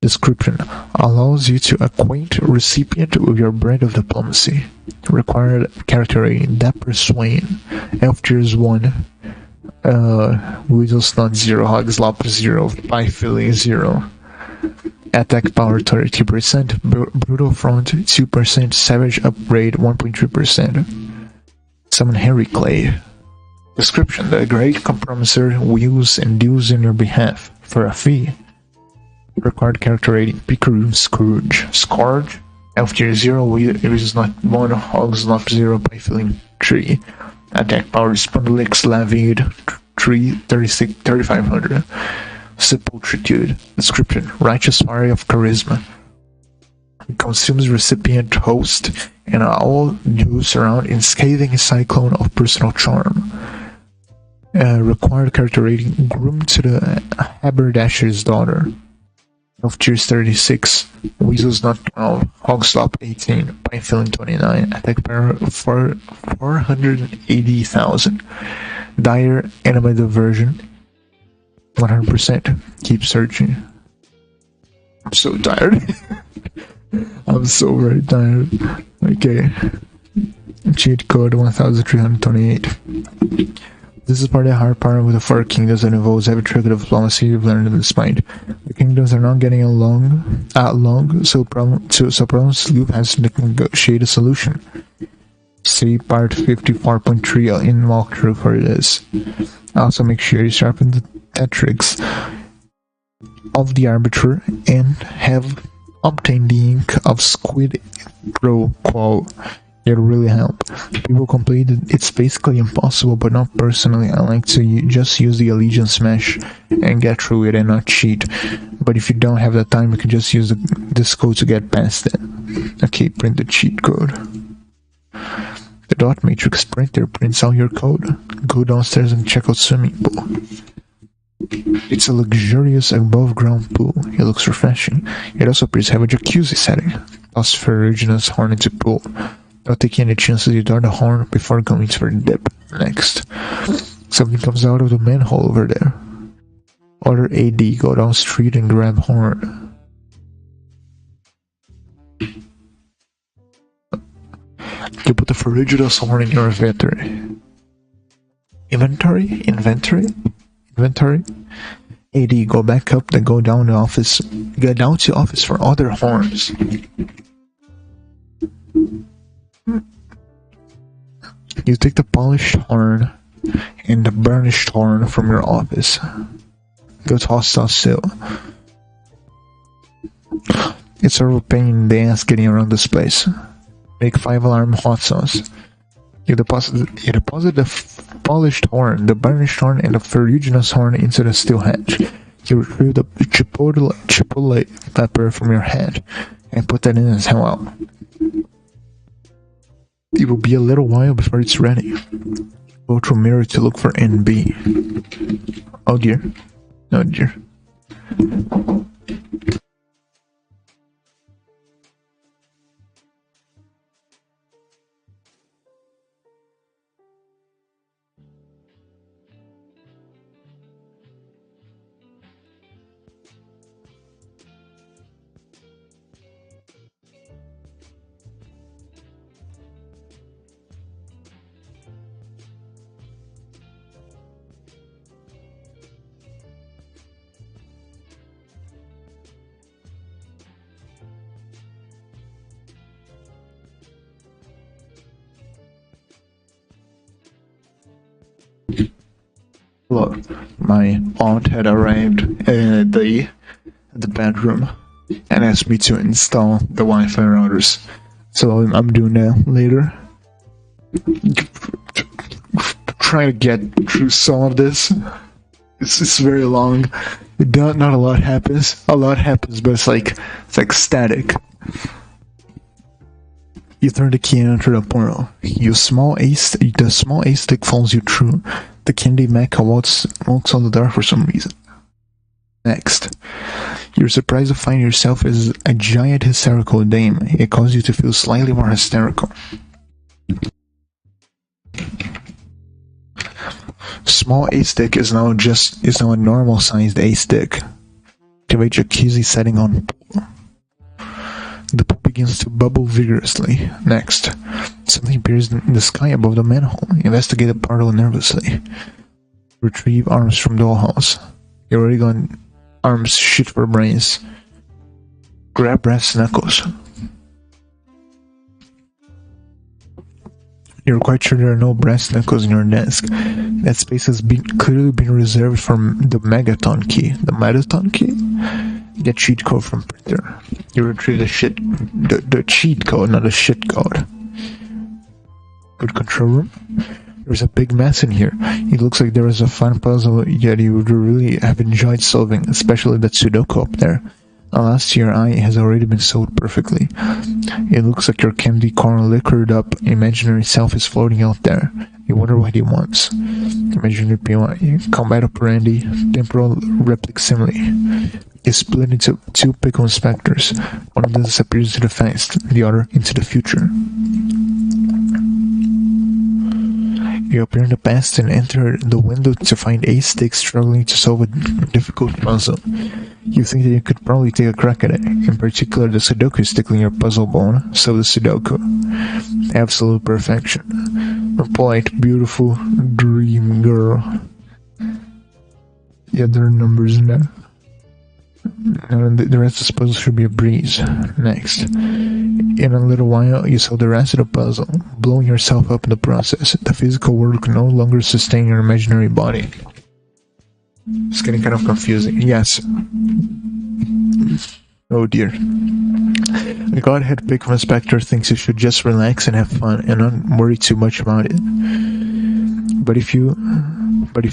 Description. Allows you to acquaint recipient with your brand of diplomacy. Required character rating. Dapper Swain. Elf tiers 1. Weasel Snot 0. Hogslop 0. Pie Filling 0. Attack power 30%, brutal front 2%, savage upgrade 1.3%. Summon Harry Clay. Description: the great compromiser wheels and deals in your behalf for a fee. Required character rating: Picaroon Scrooge. Scourge, Elf tier 0, Weasel Snot 1, Hogslop 0, Pie Filling 3. Attack power Spondylix Lavied 3500. Sepulchritude. Description: righteous fire of charisma. Consumes recipient, host, and all those around in scathing cyclone of personal charm. Required character rating: groomed to the haberdasher's daughter. Elf tiers 36, Weasel Snot 12, Hogslop 18, Pie Filling 29, attack power 480,000. Dire enemy diversion 100%. Keep searching. I'm so tired. I'm so very tired. Okay. Cheat code 1328. This is part of the hard part with the 4 kingdoms that involves every trick of diplomacy you've learned in this mind. The kingdoms are not getting along, so problem Sleuth has to negotiate a solution. See part 54.3 in walkthrough for this. Also make sure you sharpen the tricks of the arbiter and have obtained the ink of Squid Pro Quo. It'll really help. People complain that it's basically impossible, but not personally. I like to just use the allegiance mesh and get through it and not cheat. But if you don't have the time, you can just use this code to get past it. Okay, print the cheat code. The dot matrix printer prints out your code. Go downstairs and check out swimming pool. It's a luxurious above-ground pool. It looks refreshing. It also appears to have a jacuzzi setting. Toss ferruginous horn into pool. Not taking any chances, you dart the horn before going for the dip. Next. Something comes out of the manhole over there. Order AD, go down street and grab horn. You put the ferruginous horn in your inventory. Inventory? AD, go back up, then go down to office. Get down to office for other horns. You take the polished horn and the burnished horn from your office. Go to hostile sale. It's sort of a pain in the ass getting around this place. Make 5-alarm hot sauce. You deposit the polished horn, the burnished horn, and the ferruginous horn into the steel hatch. You retrieve the chipotle pepper from your hat and put that in as well. It will be a little while before it's ready. Go to a mirror to look for NB. Oh dear. Oh dear. Look, my aunt had arrived at the bedroom and asked me to install the Wi-Fi routers. So I'm doing that later. Trying to get through some of this. It's very long. Not a lot happens. A lot happens, but it's like static. You turn the key and enter the portal. The small A stick follows you through. The candy mecha walks on the dark for some reason. Next, you're surprised to find yourself as a giant hysterical dame. It causes you to feel slightly more hysterical. Small A stick is now a normal sized A stick. Activate your QZ setting on pool. The pool begins to bubble vigorously. Next, something appears in the sky above the manhole. Investigate the portal nervously. Retrieve arms from dollhouse. You already got arms, shit for brains. Grab brass knuckles. You're quite sure there are no brass knuckles in your desk. That space has clearly been reserved for the Megaton key. The Megaton key? Get cheat code from printer. You retrieve the cheat code, not the shit code. Good control room. There's a big mess in here. It looks like there is a fun puzzle that you would really have enjoyed solving, especially that Sudoku up there. Alas, your eye has already been sewed perfectly. It looks like your candy corn liquored up imaginary self is floating out there. You wonder what he wants. Imaginary POI, combat operandi, temporal replic simile. Is split into two pickle inspectors. One of them disappears into the past, the other into the future. You appear in the past and enter the window to find A stick struggling to solve a difficult puzzle. You think that you could probably take a crack at it. In particular, the Sudoku is tickling your puzzle bone, so the Sudoku. Absolute perfection. A polite, beautiful dream girl. Yeah, there are numbers in there. The rest of the puzzle should be a breeze. Next. In a little while, you solve the rest of the puzzle, blowing yourself up in the process. The physical world can no longer sustain your imaginary body. It's getting kind of confusing. Yes. Oh dear. The Godhead Pickle Inspector thinks you should just relax and have fun and not worry too much about it. But if you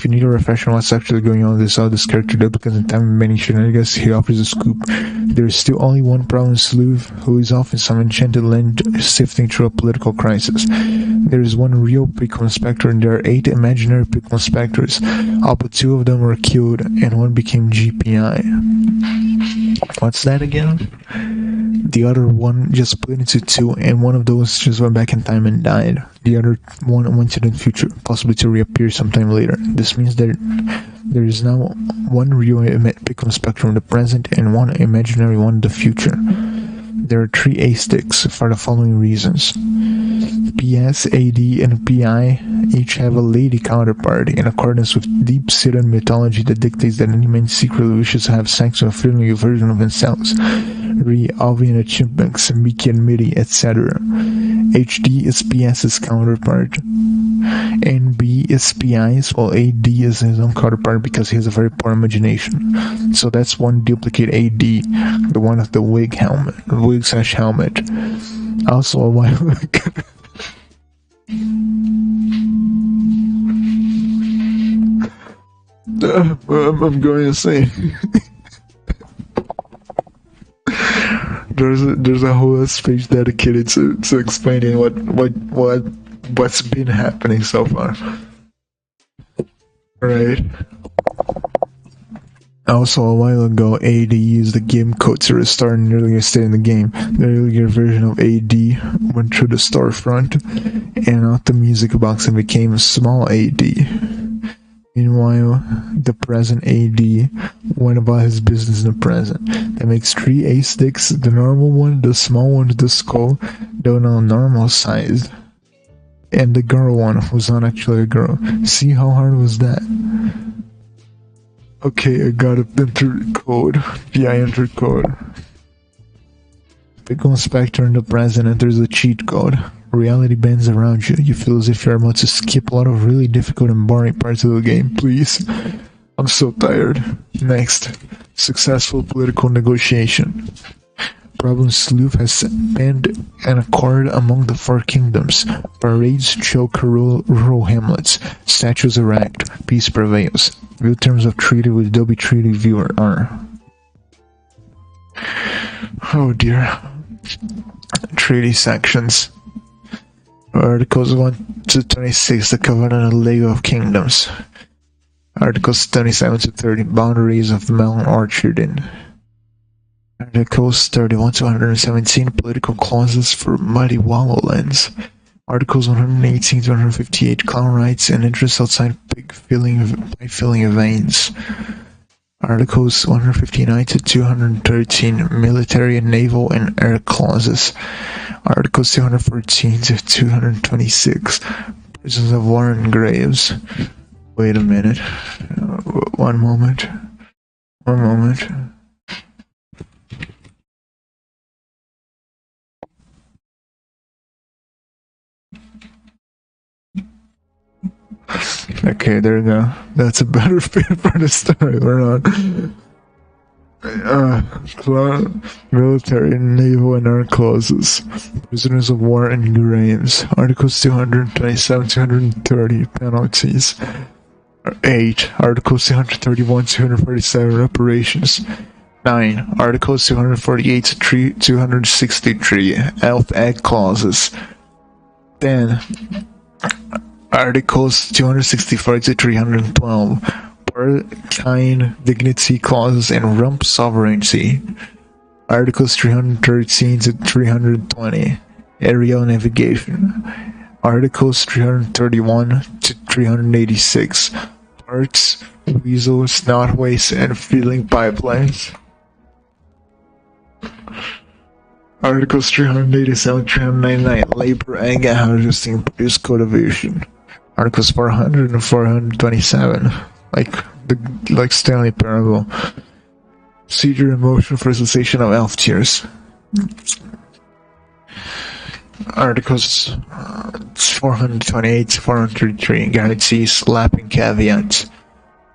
need a refresher on what's actually going on with all this character duplicates and time many shenanigans, he offers a scoop. There is still only one problem, Sleuth, who is off in some enchanted land sifting through a political crisis. There is one real pickle inspector and there are 8 imaginary pickle inspectors. All but 2 of them were killed and one became GPI. What's that again? The other one just split into 2 and one of those just went back in time and died. The other one went to the future, possibly to reappear sometime later. This means that there is now one real pickle inspector in the present and one imaginary one in the future. There are 3 A sticks for the following reasons. PS, AD, and PI each have a lady counterpart in accordance with deep Syrian mythology that dictates that any man secretly wishes to have sex with a friendly version of themselves. Re, Alvin and the Chipmunks, Mickey and Mitty, etc. HD is PS's counterpart. And B is PI's, while AD is his own counterpart because he has a very poor imagination. So that's one duplicate AD, the one with the wig/helmet. Also a while ago. I'm going to say there's a whole page dedicated to explaining what's been happening so far. Right. Also, a while ago, AD used the game code to restart an earlier state in the game. The earlier version of AD went through the storefront and out the music box and became small AD. Meanwhile, the present AD went about his business in the present. That makes 3 A sticks, the normal one, the small one with the skull, though not normal sized, and the girl one who's not actually a girl. See how hard was that? Okay, I gotta enter code. Yeah, I entered code. Typical inspector in the present enters a cheat code. Reality bends around you. You feel as if you're about to skip a lot of really difficult and boring parts of the game. Please. I'm so tired. Next. Successful political negotiation. Problem sleuth has penned an accord among the four kingdoms. Parades choke rural hamlets. Statues erect. Peace prevails. View terms of treaty with Adobe Treaty Viewer R. Oh dear. Treaty sections. Articles 1 to 26, the Covenant of the League of Kingdoms. Articles 27 to 30, boundaries of the Melon Orchard Inn. Articles 31 to 117, political clauses for Muddy Wallow lands. Articles 118 to 158, clown rights and interests outside pipe filling veins. Articles 159 to 213, military, naval, and air clauses. Articles 214 to 226, prisons of war and graves. Wait a minute. One moment. Okay, there we go. That's a better fit for the story we're on. Military, naval, and air clauses. Prisoners of war and graves. Articles 227 to 230, penalties. 8. Articles 231 to 247, reparations. 9. Articles 248 to 263, elf egg clauses. 10. Articles 264 to 312, part-kind dignity clauses and rump sovereignty. Articles 313 to 320, aerial navigation. Articles 331 to 386, parts, weasel, snotwaste, and filling pipelines. Articles 387 to 399, labor and harvesting, produce cultivation. Articles 400 and 427, like Stanley Parable. Procedure and motion for cessation of elf tiers. Articles 428 to 433, guarantees, lapping caveats.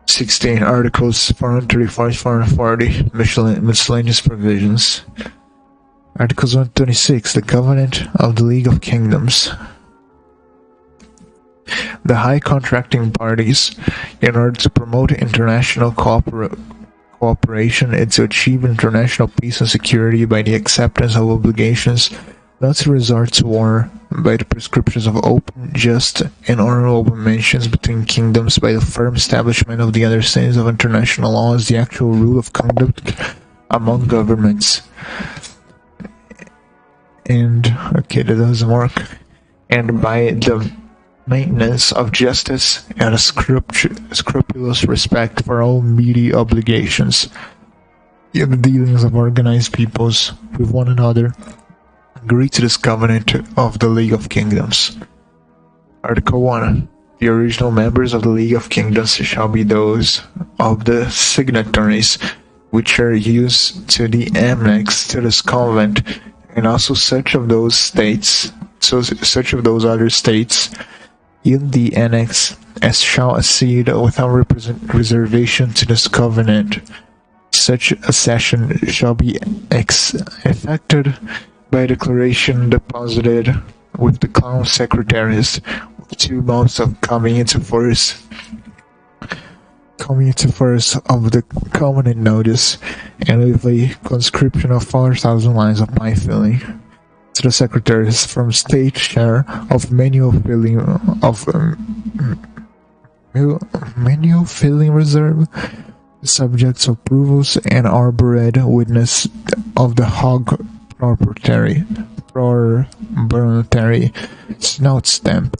16. Articles 435 to 440, miscellaneous provisions. Articles 126, the Covenant of the League of Kingdoms. The high contracting parties, in order to promote international cooperation and to achieve international peace and security by the acceptance of obligations not to resort to war, by the prescriptions of open, just, and honorable mentions between kingdoms, by the firm establishment of the understandings of international law as the actual rule of conduct among governments. And, okay, that doesn't work. And by the maintenance of justice and a scrupulous respect for all meaty obligations in the dealings of organized peoples with one another, agree to this covenant of the League of Kingdoms. Article 1. The original members of the League of Kingdoms shall be those of the signatories which are used to the annex to this convent, and also such of those other states in the annex as shall accede without reservation to this covenant. Such accession shall be effected by declaration deposited with the Crown Secretaries with 2 months of coming into force of the covenant notice, and with a conscription of 4,000 lines of my filling to the secretaries from state share of manual filling reserve, subjects of approvals, and arbored witness of the hog proprietary snout stamp.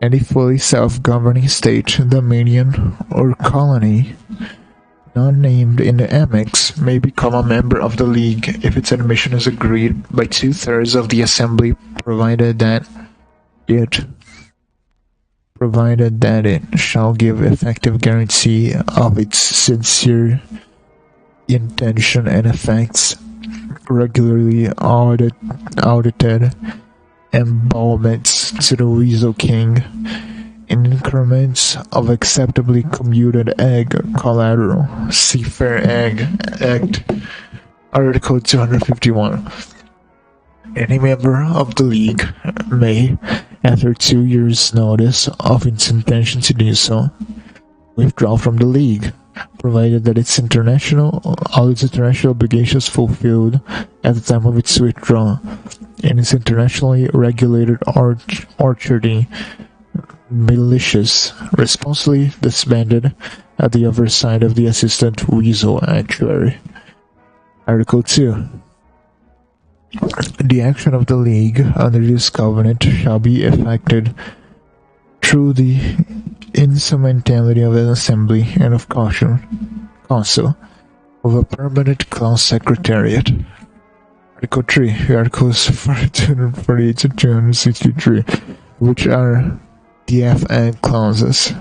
Any fully self-governing state, dominion, or colony not named in the annex may become a member of the League if its admission is agreed by 2/3 of the Assembly, provided that it shall give effective guarantee of its sincere intention and effects regularly audited embalments to the Weasel King in increments of acceptably commuted egg collateral. See Fair Egg Act, Article 251. Any member of the League may, after 2 years' notice of its intention to do so, withdraw from the League, provided that all its international obligations fulfilled at the time of its withdrawal, and its internationally regulated orcharding militias responsibly disbanded at the oversight of the Assistant Weasel Actuary. Article 2. The action of the League under this covenant shall be effected through the instrumentality of an assembly and of council of a permanent class secretariat. Article 3. Articles 248 to 263, which are the F.A. clauses.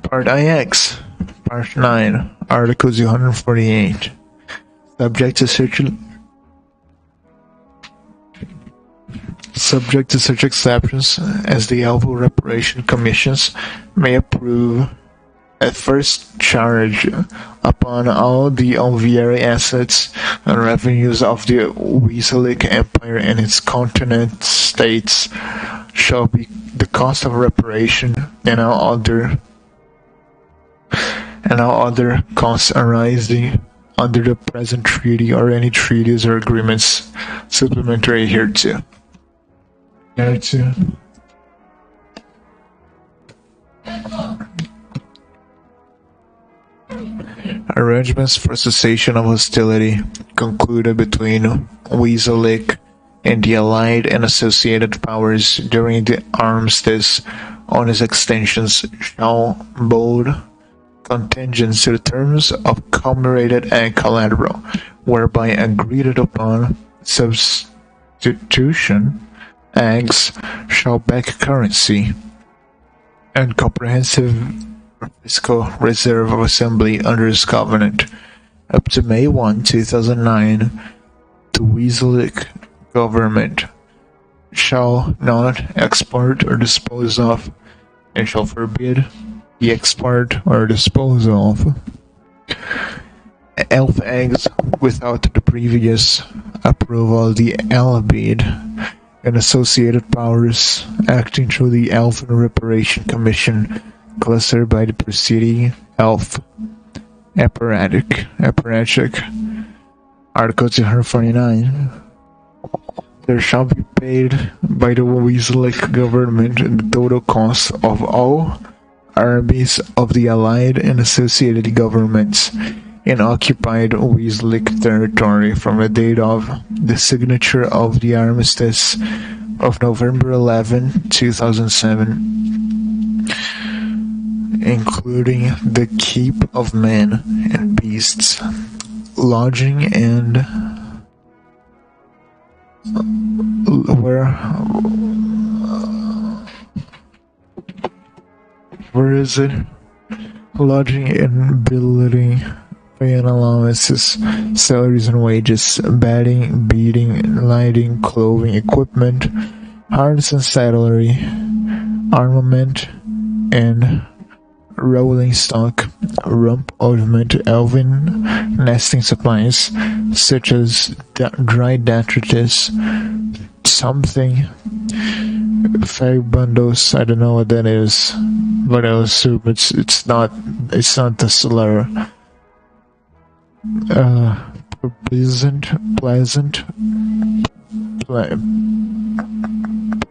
Part IX. Part 9. Article 248. Subject to such exceptions as the Elbow Reparation Commissions may approve at first charge upon all the alveary assets and revenues of the Weaselic Empire and its continent states shall be the cost of reparation and all other costs arising under the present treaty or any treaties or agreements supplementary hereto. Arrangements for cessation of hostility concluded between Weaselic and the Allied and Associated Powers during the armistice on its extensions shall bold contingents to the terms of commemorated egg collateral, whereby agreed upon substitution eggs shall back currency and comprehensive fiscal reserve of assembly under this covenant. Up to May 1, 2009, the Weaselic government shall not export or dispose of and shall forbid the export or disposal of elf eggs without the previous approval of the Allied and Associated Powers acting through the Elf Reparation Commission clustered by the preceding elf apparatchik. Article 249. There shall be paid by the Weaselic government the total cost of all armies of the Allied and Associated Governments in occupied Weaselic territory from the date of the signature of the armistice of November 11, 2007, including the keep of men and beasts, lodging and where is it? Lodging and building, paying allowances, salaries and wages, bedding, beating, lighting, clothing, equipment, harness and saddlery, armament, and rolling stock, rump ornament, elven nesting supplies, such as dry detritus, something, fairy bundles. I don't know what that is, but I'll assume it's not the slur.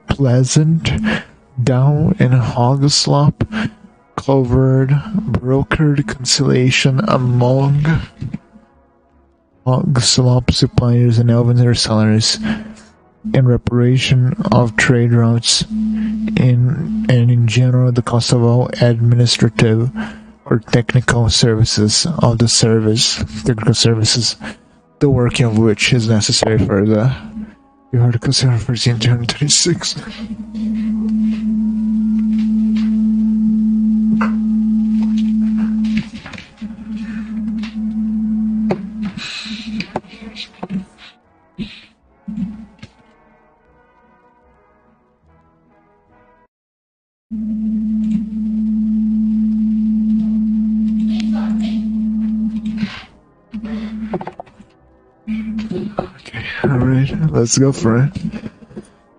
Pleasant down and hog slop, covered, brokered conciliation among hog slop suppliers and elven sellers in reparation of trade routes and in general the cost of all administrative or technical services, the working of which is necessary for the Article 236. let's go for it.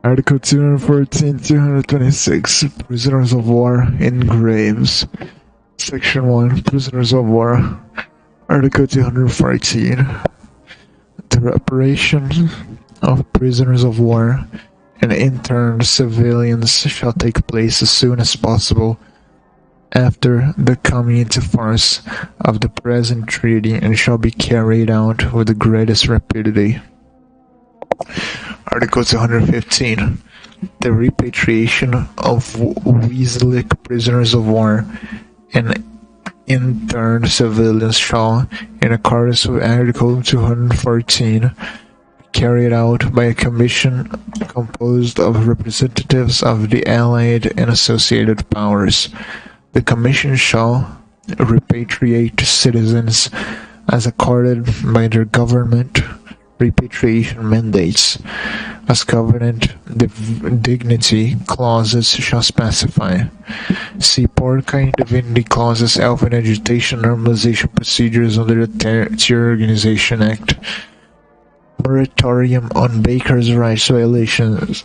Article 214, 226, Prisoners of War in Graves. Section 1, Prisoners of War. Article 214, the reparation of prisoners of war and interned civilians shall take place as soon as possible after the coming into force of the present treaty and shall be carried out with the greatest rapidity. Article 215. The repatriation of Weaselic prisoners of war and interned civilians shall, in accordance with Article 214, be carried out by a commission composed of representatives of the Allied and associated powers. The commission shall repatriate citizens as accorded by their government repatriation mandates, as covenant dignity clauses shall specify. See Porca and Divinity clauses, Elven Agitation Normalization Procedures under the Terror Organization Act. Moratorium on Bakers' rights violations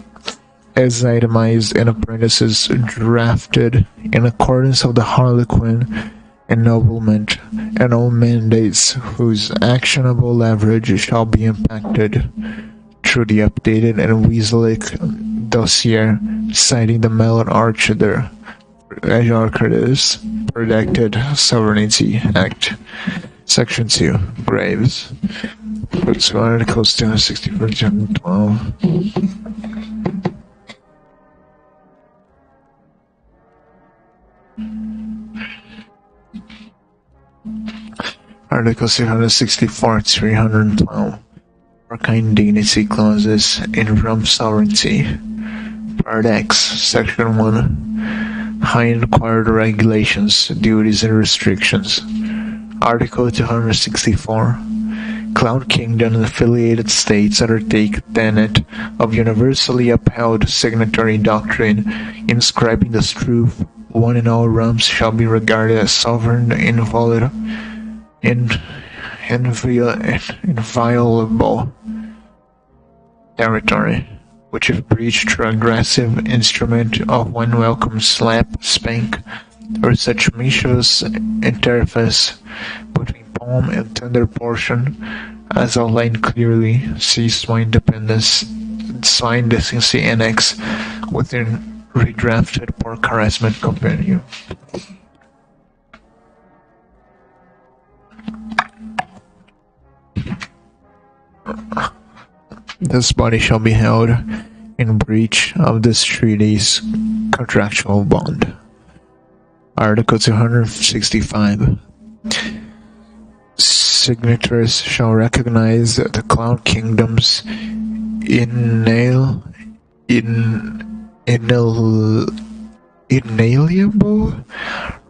as itemized in apprentices drafted in accordance with the Harlequin ennoblement and all mandates whose actionable leverage shall be impacted through the updated and Weaselic dossier citing the Melon Archer Protected Sovereignty Act. Section 2, Graves. So Articles 264 to 212. Article 364 to 312. Arcane Dignity Clauses in Realm Sovereignty. Part X, Section 1. High Inquired Regulations, Duties and Restrictions. Article 264. Clown Kingdom and affiliated states undertake tenet of universally upheld signatory doctrine inscribing the truth one in all realms shall be regarded as sovereign, inviolable territory, which if breached through aggressive instrument of one welcome slap, spank, or such mischievous interface between palm and tender portion as outlined clearly, see Swine Dependence, Swine Decency Annex within redrafted Pork Harassment Compendium. This body shall be held in breach of this treaty's contractual bond. Article 265. Signatories shall recognize the Clown Kingdom's inalienable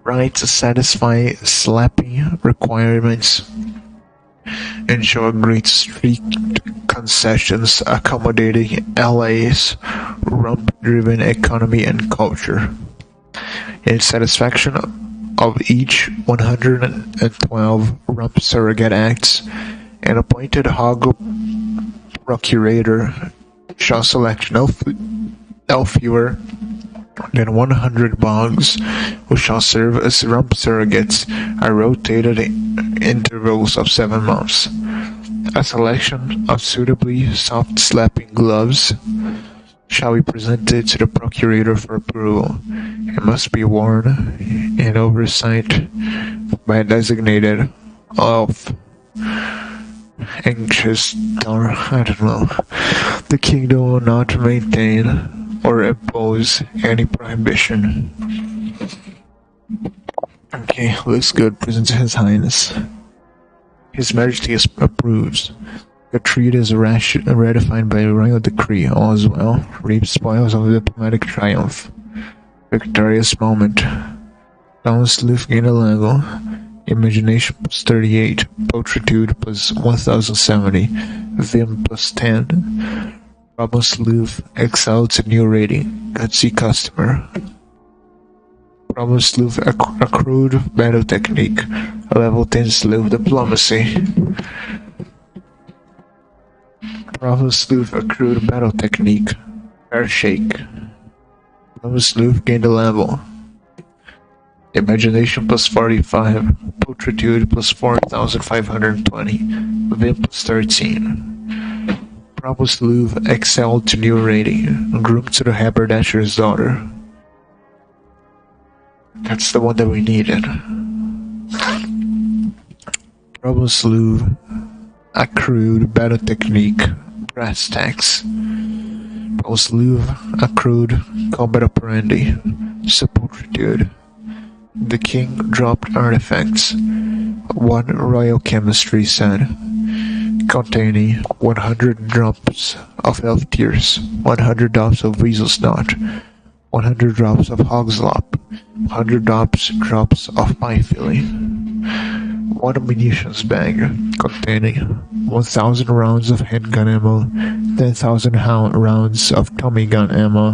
right to satisfy slapping requirements and shall agree to strict concessions accommodating LA's rump-driven economy and culture. In satisfaction of each 112 rump surrogate acts, an appointed hog procurator shall select no fewer than 100 bogs who shall serve as rump surrogates at rotated intervals of 7 months. A selection of suitably soft slapping gloves shall be presented to the procurator for approval and must be worn in oversight by a designated elf. Anxious, or I don't know. The kingdom will not maintain or impose any prohibition. Okay, looks good. Presents His Highness. His Majesty approves. The treaty is ratified by royal decree. All is well. Reap spoils of diplomatic triumph. Victorious moment. Down Sleuth Ginalago. Imagination plus 38. Pulchritude plus 1070. Vim plus 10. Problem Sleuth excelled to new rating. Gutsy customer. Problem Sleuth accrued battle technique. Level 10 Sleuth diplomacy. Bravo Sleuth accrued battle technique. Air shake. Bravo Sleuth gained a level. Imagination plus 45. Pulchritude plus 4,520. Vim plus 13. Bravo Sleuth excelled to new rating. Groomed to the haberdasher's daughter. That's the one that we needed. Bravo Sleuth accrued battle technique. Brass tacks. Bravo Sleuth accrued combat operandi. Sepulchritude. The king dropped artifacts. 1 royal chemistry set containing 100 drops of elf tears, 100 drops of weasel snot, 100 drops of hogslop, 100 drops of pie filling. 1 munitions bag containing 1,000 rounds of handgun ammo, 10,000 rounds of Tommy gun ammo,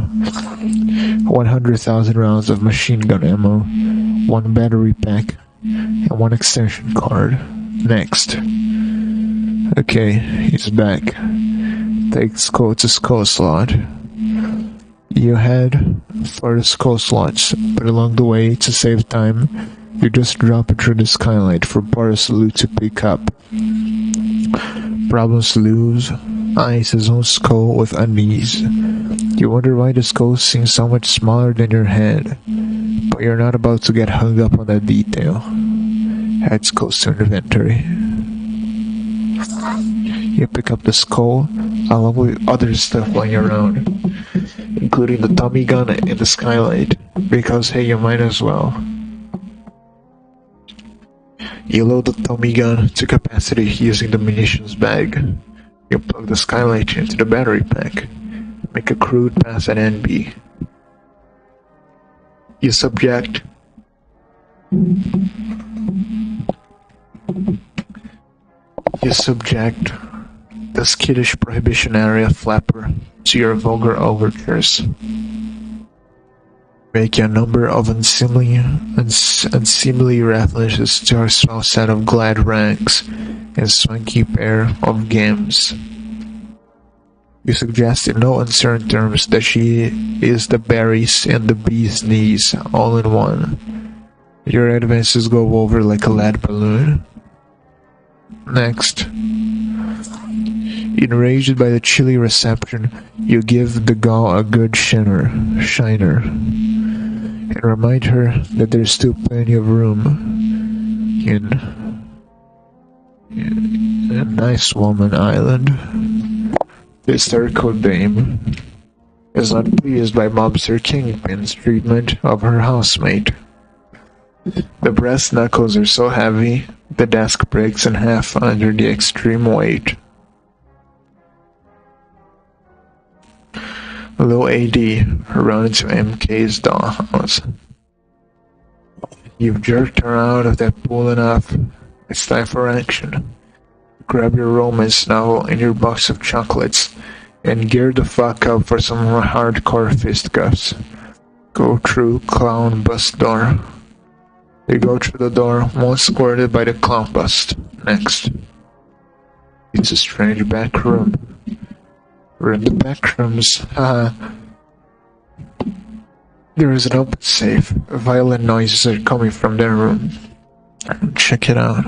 100,000 rounds of machine gun ammo, 1 battery pack, and 1 extension card. Next. Okay, he's back. Take skull to skull slot. You head for the skull slots, but along the way, to save time, you just drop it through the skylight for Boris Loot to pick up. Problems lose. Eyes his own skull with unease. You wonder why the skull seems so much smaller than your head, but you're not about to get hung up on that detail. Add skulls to inventory. You pick up the skull along with other stuff lying around, including the Tommy gun and the skylight, because hey, you might as well. You load the Tommy gun to capacity using the munitions bag. You plug the skylight into the battery pack. Make a crude pass at NB. You subject the skittish prohibition area flapper to your vulgar overtures. Make a number of unseemly references to her small set of glad rags and swanky pair of games. You suggest in no uncertain terms that she is the berries and the bee's knees all in one. Your advances go over like a lead balloon. Next. Enraged by the chilly reception, you give the gal a good shiner, and remind her that there's still plenty of room in a nice woman island. The hysterical dame is not pleased by Mobster Kingpin's treatment of her housemate. The brass knuckles are so heavy, the desk breaks in half under the extreme weight. Low AD run into MK's dollhouse. You've jerked her out of that pool enough. It's time for action. Grab your romance novel and your box of chocolates and gear the fuck up for some hardcore fisticuffs. Go through clown bust door. You go through the door, once squirted by the clown bust. Next. It's a strange back room. We're in the back rooms. There is an open safe. Violent noises are coming from their room. Check it out.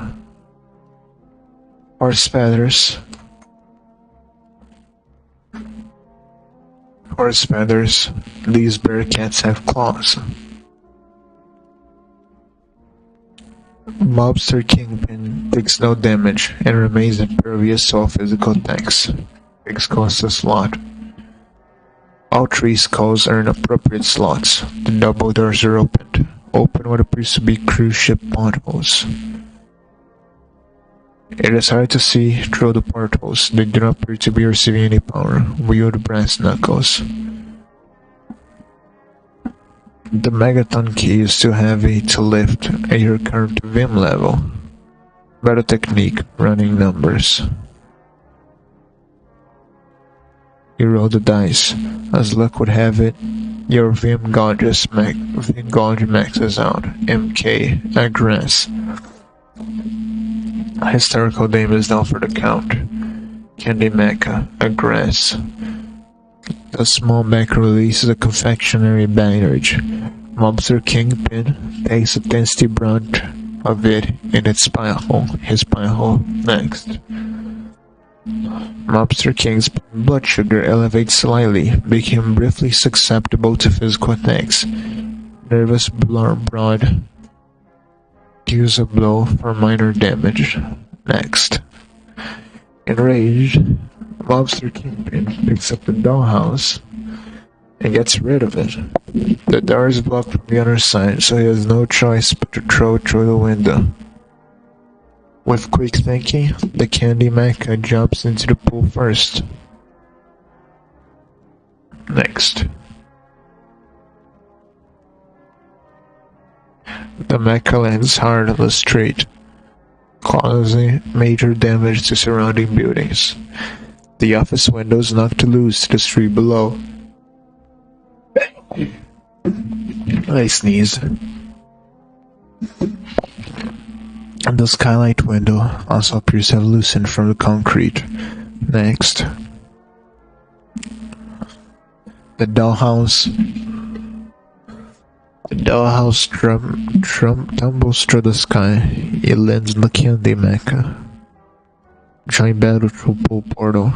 Horse feathers. Horse feathers. These bear cats have claws. Mobster Kingpin takes no damage and remains impervious to all physical attacks. Pigs cost a slot. All 3 skulls are in appropriate slots. The double doors are opened. Open what appears to be cruise ship portholes. It is hard to see through the portholes. They do not appear to be receiving any power. Wield brass knuckles. The megaton key is too heavy to lift at your current Vim level. Battle technique, running numbers. You roll the dice. As luck would have it, your Vim gauge maxes out. MK, aggress. Hysterical dame is down for the count. Candy Mecha, a grass. A small mech releases a confectionery beverage. Mobster Kingpin takes a tasty brunch of it in his spy hole. Next. Mobster King's blood sugar elevates slightly, making him briefly susceptible to physical attacks. Nervous Broad deals a blow for minor damage. Next. Enraged, Mobster Kingpin picks up the dollhouse and gets rid of it. The door is blocked from the other side, so he has no choice but to throw it through the window. With quick thinking, the Candy Mecha jumps into the pool first. Next. The mecha lands hard on the street, causing major damage to surrounding buildings. The office windows knocked loose to the street below. I sneezed. And the skylight window also appears to have loosened from the concrete. Next. The dollhouse tumbles through the sky. It lands in the Candy Mecha. Join battle through pool portal.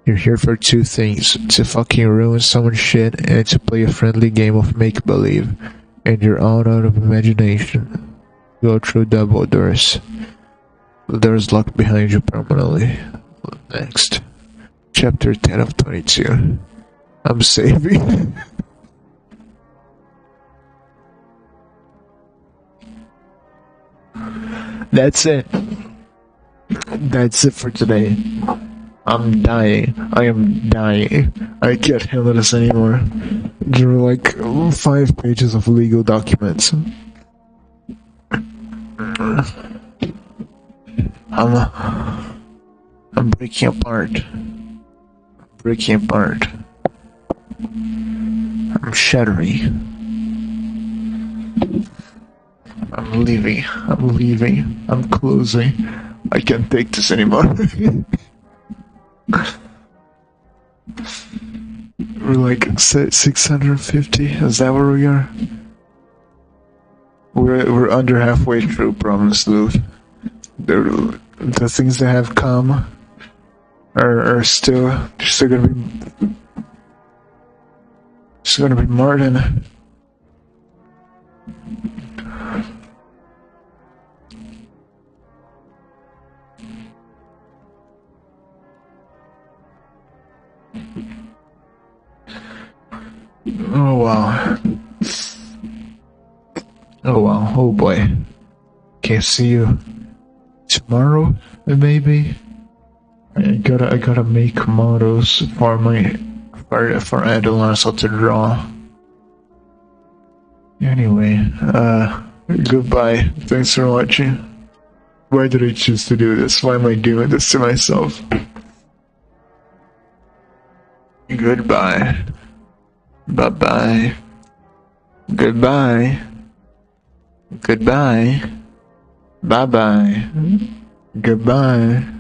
You're here for two things: to fucking ruin someone's shit and to play a friendly game of make-believe. And you're all out of imagination. Go through double doors. The door's locked behind you permanently. Next. Chapter 10 of 22. I'm saving. That's it. That's it for today. I'm dying. I am dying. I can't handle this anymore. There were like 5 pages of legal documents. I'm breaking apart. I'm shattering. I'm leaving. I'm closing. I can't take this anymore. We're like 650. Is that where we are? We're under halfway through, promise, sleuth. The things that have come are still gonna be more than. Oh wow. Oh boy. Okay, see you tomorrow, maybe. I gotta make models for aeden also to draw. Anyway, goodbye. Thanks for watching. Why did I choose to do this? Why am I doing this to myself? Goodbye. Bye-bye. Goodbye. Goodbye. Bye-bye. Goodbye.